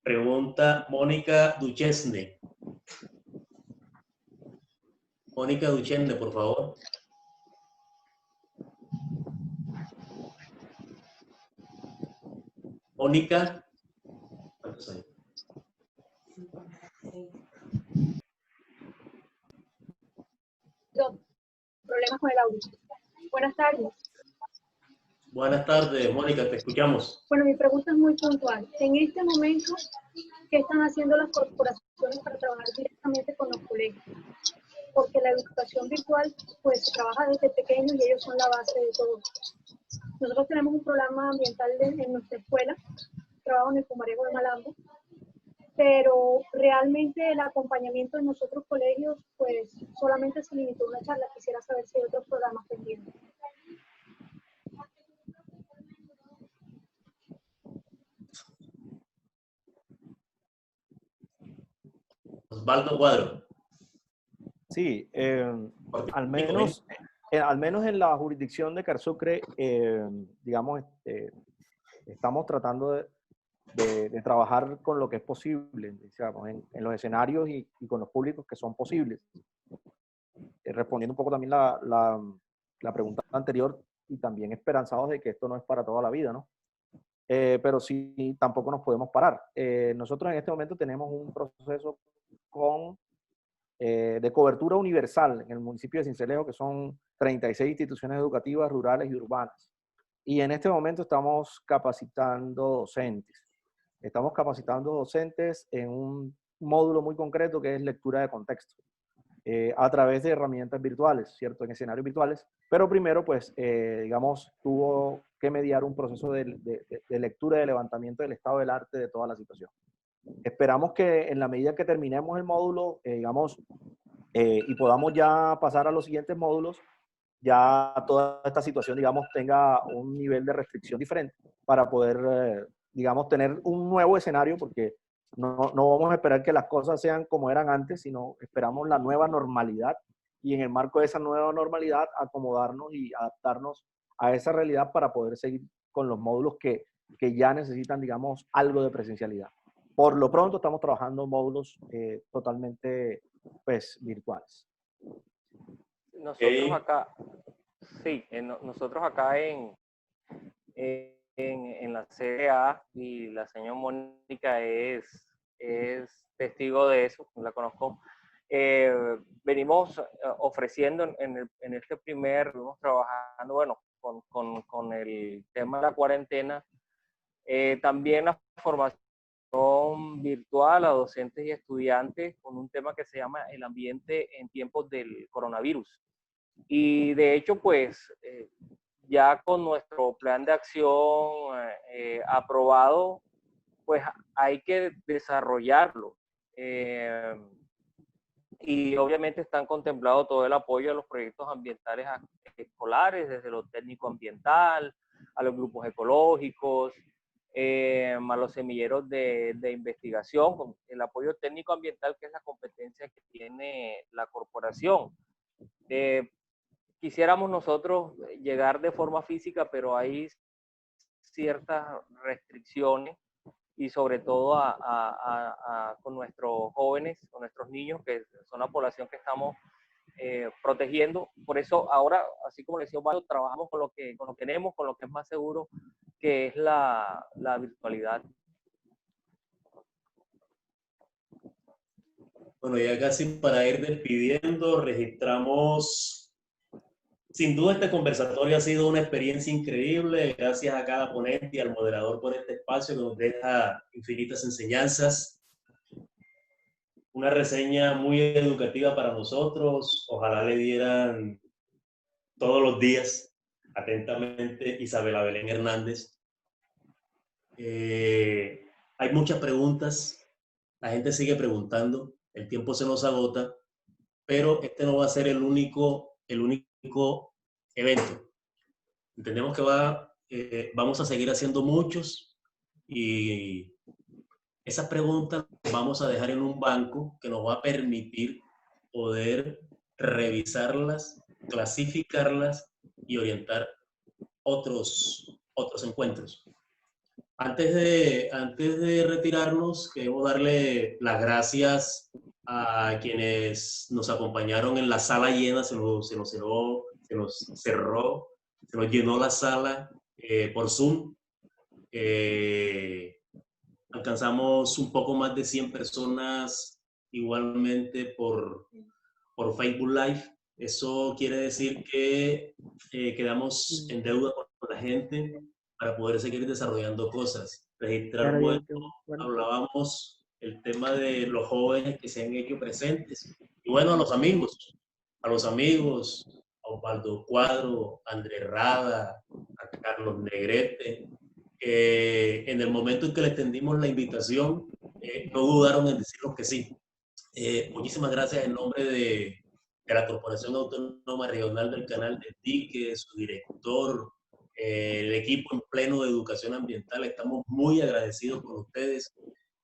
Pregunta Mónica Duchesne. Mónica Duchesne, por favor. Mónica. Problemas con el audio. Buenas tardes. Buenas tardes, Mónica, te escuchamos. Bueno, mi pregunta es muy puntual. En este momento, ¿qué están haciendo las corporaciones para trabajar directamente con los colegios? Porque la educación virtual, pues, se trabaja desde pequeños y ellos son la base de todo. Nosotros tenemos un programa ambiental en nuestra escuela, trabajo en el Pumarejo de Malambo, pero realmente el acompañamiento en nosotros colegios, pues, solamente se limitó a una charla. Quisiera saber si hay otros programas pendientes. Osvaldo Cuadro. Sí, al menos en la jurisdicción de Carsucre, digamos, estamos tratando de trabajar con lo que es posible, digamos, en los escenarios y con los públicos que son posibles. Respondiendo un poco también la pregunta anterior, y también esperanzados de que esto no es para toda la vida, ¿no? Pero sí, tampoco nos podemos parar. Nosotros en este momento tenemos un proceso de cobertura universal en el municipio de Sincelejo, que son 36 instituciones educativas rurales y urbanas. Y en este momento estamos capacitando docentes. Estamos capacitando docentes en un módulo muy concreto que es lectura de contexto. a través de herramientas virtuales, ¿cierto? En escenarios virtuales. Pero primero, pues, digamos, tuvo que mediar un proceso de lectura y de levantamiento del estado del arte de toda la situación. Esperamos que en la medida que terminemos el módulo, digamos, y podamos ya pasar a los siguientes módulos, ya toda esta situación, digamos, tenga un nivel de restricción diferente para poder, digamos, tener un nuevo escenario, porque no vamos a esperar que las cosas sean como eran antes, sino esperamos la nueva normalidad y en el marco de esa nueva normalidad acomodarnos y adaptarnos a esa realidad para poder seguir con los módulos que ya necesitan, digamos, algo de presencialidad. Por lo pronto estamos trabajando módulos totalmente, pues, virtuales. Nosotros acá, sí, nosotros acá en la CDA, y la señora Mónica es testigo de eso, la conozco, venimos ofreciendo en este venimos trabajando, bueno, con el tema de la cuarentena, también la formación virtual a docentes y estudiantes con un tema que se llama el ambiente en tiempos del coronavirus. Y de hecho, pues, ya con nuestro plan de acción aprobado, pues hay que desarrollarlo. Y obviamente están contemplados todo el apoyo a los proyectos ambientales escolares, desde lo técnico ambiental, a los grupos ecológicos, a los semilleros de investigación, con el apoyo técnico ambiental, que es la competencia que tiene la corporación. Quisiéramos nosotros llegar de forma física, pero hay ciertas restricciones, y sobre todo con nuestros jóvenes, con nuestros niños, que son la población que estamos protegiendo. Por eso ahora, así como le decía Osvaldo, trabajamos con lo que tenemos, con lo que es más seguro, que es la virtualidad. Bueno, ya casi para ir despidiendo, registramos, sin duda este conversatorio ha sido una experiencia increíble, gracias a cada ponente y al moderador por este espacio que nos deja infinitas enseñanzas. Una reseña muy educativa para nosotros, ojalá le dieran todos los días. Atentamente, Isabela Belén Hernández. Hay muchas preguntas, la gente sigue preguntando, el tiempo se nos agota, pero este no va a ser el único evento. Entendemos que vamos a seguir haciendo muchos, y esas preguntas vamos a dejar en un banco que nos va a permitir poder revisarlas, clasificarlas y orientar otros encuentros. Antes de retirarnos, queremos darle las gracias a quienes nos acompañaron en la sala llena. Se nos llenó la sala por Zoom. Alcanzamos un poco más de 100 personas igualmente por Facebook Live. Eso quiere decir que quedamos en deuda con la gente para poder seguir desarrollando cosas. Registrar vuelos, hablábamos el tema de los jóvenes que se han hecho presentes. Y bueno, a los amigos, a Osvaldo Cuadro, Andrés Rada, a Carlos Negrete, en el momento en que les tendimos la invitación, no dudaron en decirnos que sí. Muchísimas gracias en nombre de la Corporación Autónoma Regional del Canal del Dique, su director, el equipo en pleno de educación ambiental. Estamos muy agradecidos con ustedes.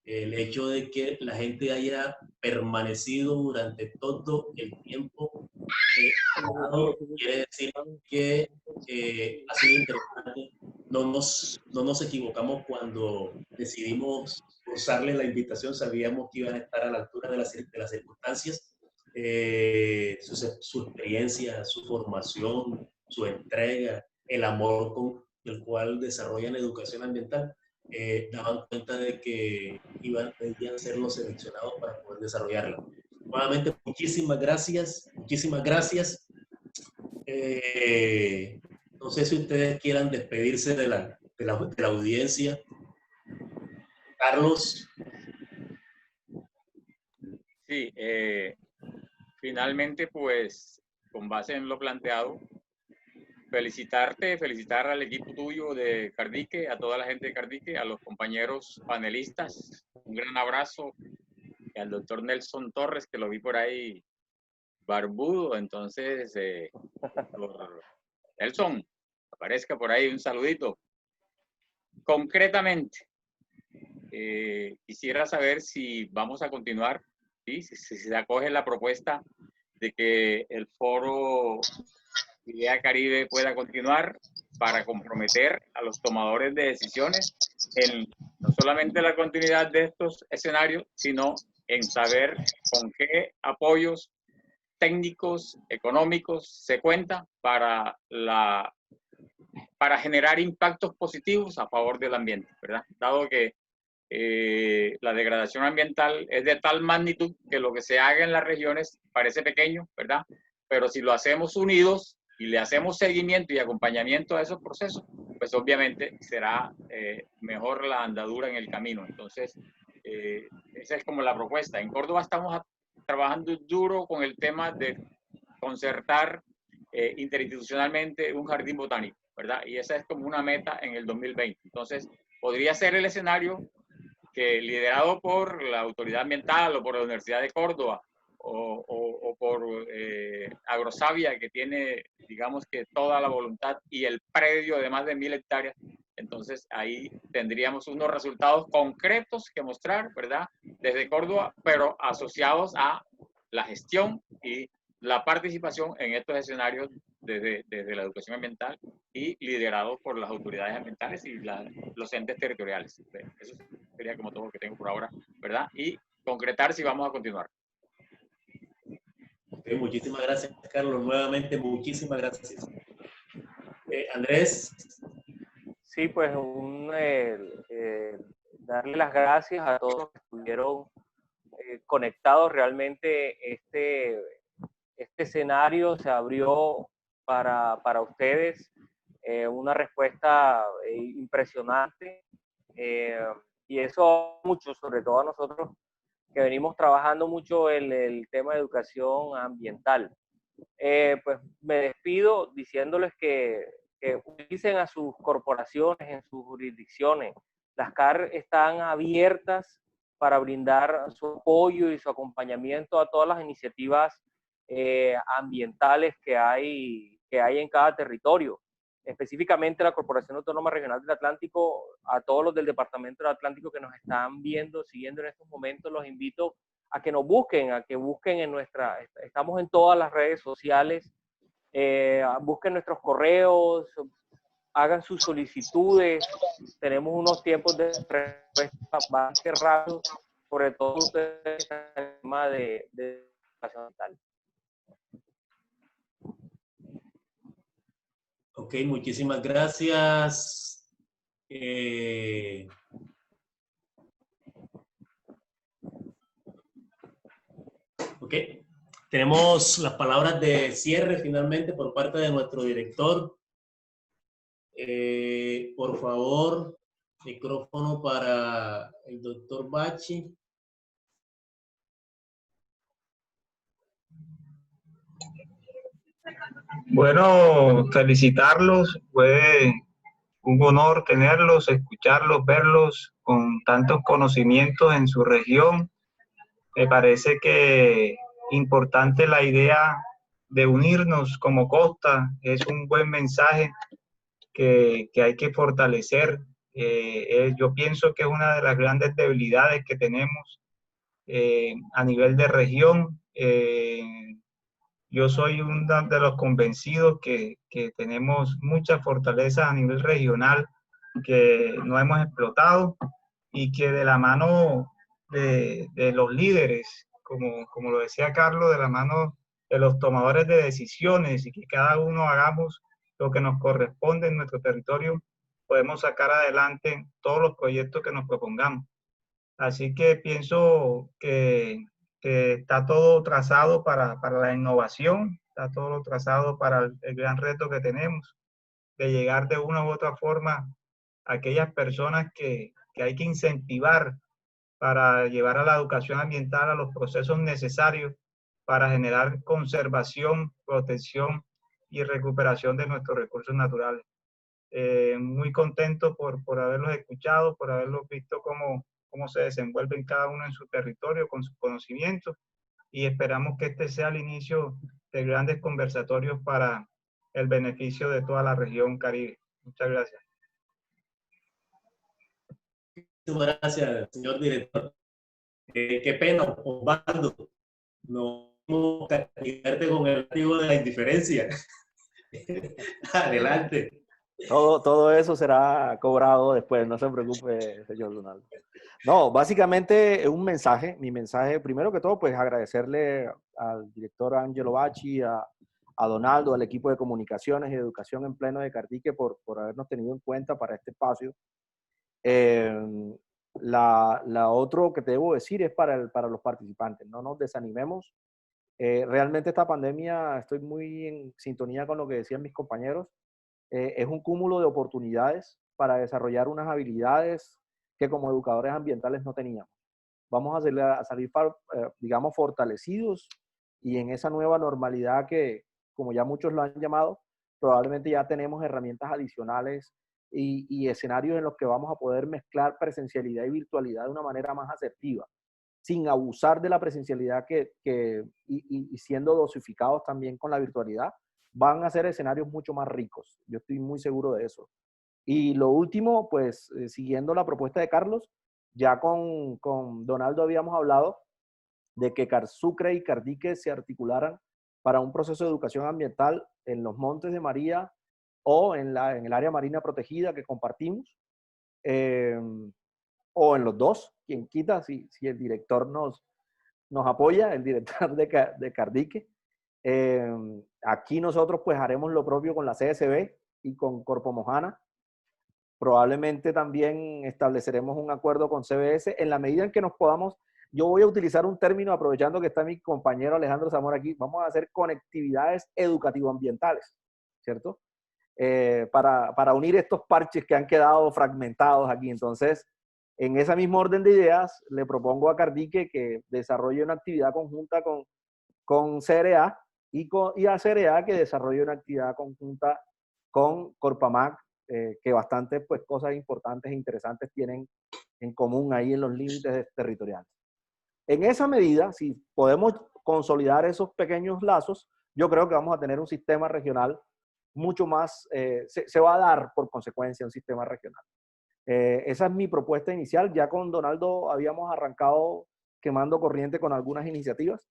El hecho de que la gente haya permanecido durante todo el tiempo quiere decir que ha sido interesante. No nos equivocamos cuando decidimos cursarle la invitación, sabíamos que iban a estar a la altura de las circunstancias. Su experiencia, su formación, su entrega, el amor con el cual desarrollan educación ambiental, daban cuenta de que iban a ser los seleccionados para poder desarrollarla. Nuevamente, muchísimas gracias, muchísimas gracias. No sé si ustedes quieran despedirse de la audiencia. Carlos. Sí, finalmente, pues, con base en lo planteado, felicitarte, felicitar al equipo tuyo de Cardique, a toda la gente de Cardique, a los compañeros panelistas. Un gran abrazo. Y al doctor Nelson Torres, que lo vi por ahí barbudo. Entonces, Nelson, aparezca por ahí, un saludito. Concretamente, quisiera saber si vamos a continuar, ¿sí? Si se acoge la propuesta de que el foro Idea Caribe pueda continuar para comprometer a los tomadores de decisiones en no solamente la continuidad de estos escenarios, sino en saber con qué apoyos técnicos, económicos se cuenta para generar impactos positivos a favor del ambiente, ¿verdad? Dado que la degradación ambiental es de tal magnitud que lo que se haga en las regiones parece pequeño, ¿verdad? Pero si lo hacemos unidos y le hacemos seguimiento y acompañamiento a esos procesos, pues obviamente será mejor la andadura en el camino. Entonces, esa es como la propuesta. En Córdoba estamos trabajando duro con el tema de concertar interinstitucionalmente un jardín botánico, ¿verdad? Y esa es como una meta en el 2020. Entonces, podría ser el escenario que, liderado por la autoridad ambiental o por la Universidad de Córdoba o por Agrosavia, que tiene, digamos que toda la voluntad y el predio de más de 1000 hectáreas, entonces ahí tendríamos unos resultados concretos que mostrar, ¿verdad? Desde Córdoba, pero asociados a la gestión y la participación en estos escenarios desde la educación ambiental y liderado por las autoridades ambientales y los entes territoriales. Eso sería como todo lo que tengo por ahora, ¿verdad? Y concretar si vamos a continuar. Okay, muchísimas gracias, Carlos. Nuevamente, muchísimas gracias. Andrés. Sí, pues darle las gracias a todos los que estuvieron conectados. Realmente este escenario se abrió para ustedes, una respuesta impresionante, y eso mucho, sobre todo a nosotros que venimos trabajando mucho el tema de educación ambiental. Pues me despido diciéndoles que utilicen a sus corporaciones en sus jurisdicciones. Las CAR están abiertas para brindar su apoyo y su acompañamiento a todas las iniciativas ambientales que hay en cada territorio. Específicamente la Corporación Autónoma Regional del Atlántico, a todos los del Departamento del Atlántico que nos están viendo, siguiendo en estos momentos, los invito a que nos busquen, estamos en todas las redes sociales, busquen nuestros correos, hagan sus solicitudes, tenemos unos tiempos de respuesta bastante rápidos, sobre todo ustedes en el tema de educación ambiental. Ok, muchísimas gracias. Ok, tenemos las palabras de cierre finalmente por parte de nuestro director. Por favor, micrófono para el doctor Bachi. Bueno, felicitarlos, fue un honor tenerlos, escucharlos, verlos con tantos conocimientos en su región. Me parece que importante la idea de unirnos como costa, es un buen mensaje que hay que fortalecer. Yo pienso que es una de las grandes debilidades que tenemos a nivel de región. Yo soy uno de los convencidos que tenemos mucha fortaleza a nivel regional que no hemos explotado y que de la mano de los líderes, como lo decía Carlos, de la mano de los tomadores de decisiones y que cada uno hagamos lo que nos corresponde en nuestro territorio, podemos sacar adelante todos los proyectos que nos propongamos. Así que pienso que está todo trazado para la innovación, está todo trazado para el gran reto que tenemos, de llegar de una u otra forma a aquellas personas que hay que incentivar para llevar a la educación ambiental a los procesos necesarios para generar conservación, protección y recuperación de nuestros recursos naturales. Muy contento por haberlos escuchado, por haberlos visto cómo se desenvuelven cada uno en su territorio con sus conocimientos, y esperamos que este sea el inicio de grandes conversatorios para el beneficio de toda la región Caribe. Muchas gracias. Muchas gracias, señor director. Qué pena, Osvaldo. No podemos castigarte con el activo de la indiferencia. Adelante. Todo eso será cobrado después, no se preocupe, señor Donaldo. No, básicamente es un mensaje. Mi mensaje, primero que todo, pues agradecerle al director Angelo Bacci, a Donaldo, al equipo de comunicaciones y educación en pleno de Cardique por habernos tenido en cuenta para este espacio. La otro que te debo decir es para los participantes, no nos desanimemos. Realmente esta pandemia, estoy muy en sintonía con lo que decían mis compañeros, es un cúmulo de oportunidades para desarrollar unas habilidades que como educadores ambientales no teníamos. Vamos a salir, digamos, fortalecidos, y en esa nueva normalidad que, como ya muchos lo han llamado, probablemente ya tenemos herramientas adicionales y escenarios en los que vamos a poder mezclar presencialidad y virtualidad de una manera más asertiva, sin abusar de la presencialidad y siendo dosificados también con la virtualidad. Van a ser escenarios mucho más ricos. Yo estoy muy seguro de eso. Y lo último, pues, siguiendo la propuesta de Carlos, ya con Donaldo habíamos hablado de que Carsucre y Cardique se articularan para un proceso de educación ambiental en los Montes de María o en el área marina protegida que compartimos, o en los dos, quien quita, si el director nos apoya, el director de Cardique. Aquí nosotros pues haremos lo propio con la CSB y con Corpo Mojana. Probablemente también estableceremos un acuerdo con CBS en la medida en que nos podamos. Yo voy a utilizar un término, aprovechando que está mi compañero Alejandro Zamora aquí, vamos a hacer conectividades educativo-ambientales, ¿cierto? Para unir estos parches que han quedado fragmentados aquí. Entonces, en ese mismo orden de ideas, le propongo a Cardique que desarrolle una actividad conjunta con CRA y a CRA que desarrolle una actividad conjunta con Corpamac, que bastantes pues, cosas importantes e interesantes tienen en común ahí en los límites territoriales. En esa medida, si podemos consolidar esos pequeños lazos, yo creo que vamos a tener un sistema regional mucho más, se va a dar por consecuencia un sistema regional. Esa es mi propuesta inicial. Ya con Donaldo habíamos arrancado quemando corriente con algunas iniciativas.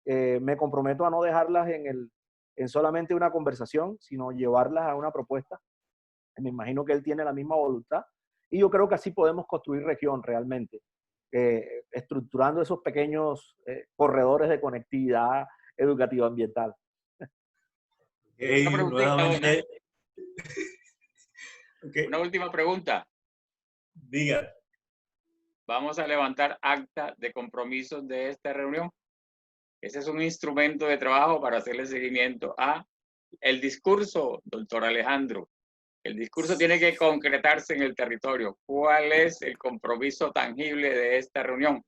Me comprometo a no dejarlas en solamente una conversación, sino llevarlas a una propuesta. Me imagino que él tiene la misma voluntad, y yo creo que así podemos construir región realmente, estructurando esos pequeños corredores de conectividad educativa ambiental. Nuevamente. Okay. Una última pregunta. Diga. ¿Vamos a levantar acta de compromisos de esta reunión? Ese es un instrumento de trabajo para hacerle seguimiento a el discurso, doctor Alejandro. El discurso tiene que concretarse en el territorio. ¿Cuál es el compromiso tangible de esta reunión?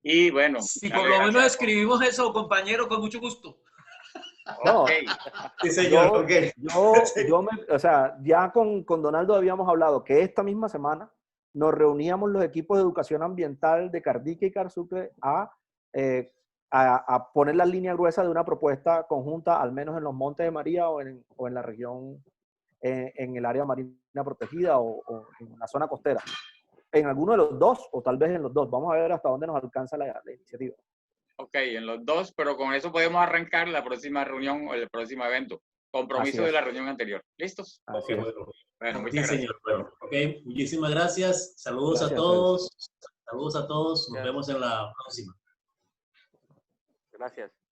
Y bueno, si por lo menos escribimos eso, compañero, con mucho gusto. No, okay. Sí, señor. O sea, ya con Donaldo habíamos hablado que esta misma semana nos reuníamos los equipos de educación ambiental de Cardique y Carsucre a poner la línea gruesa de una propuesta conjunta, al menos en los Montes de María o en la región, en el área marina protegida o en la zona costera. En alguno de los dos, o tal vez en los dos. Vamos a ver hasta dónde nos alcanza la iniciativa. Ok, en los dos, pero con eso podemos arrancar la próxima reunión o el próximo evento. Compromiso de la reunión anterior. ¿Listos? Okay, bueno, muchas gracias. Señor. Bueno, okay, muchísimas gracias. Saludos a todos. Saludos a todos. Nos vemos en la próxima. Gracias.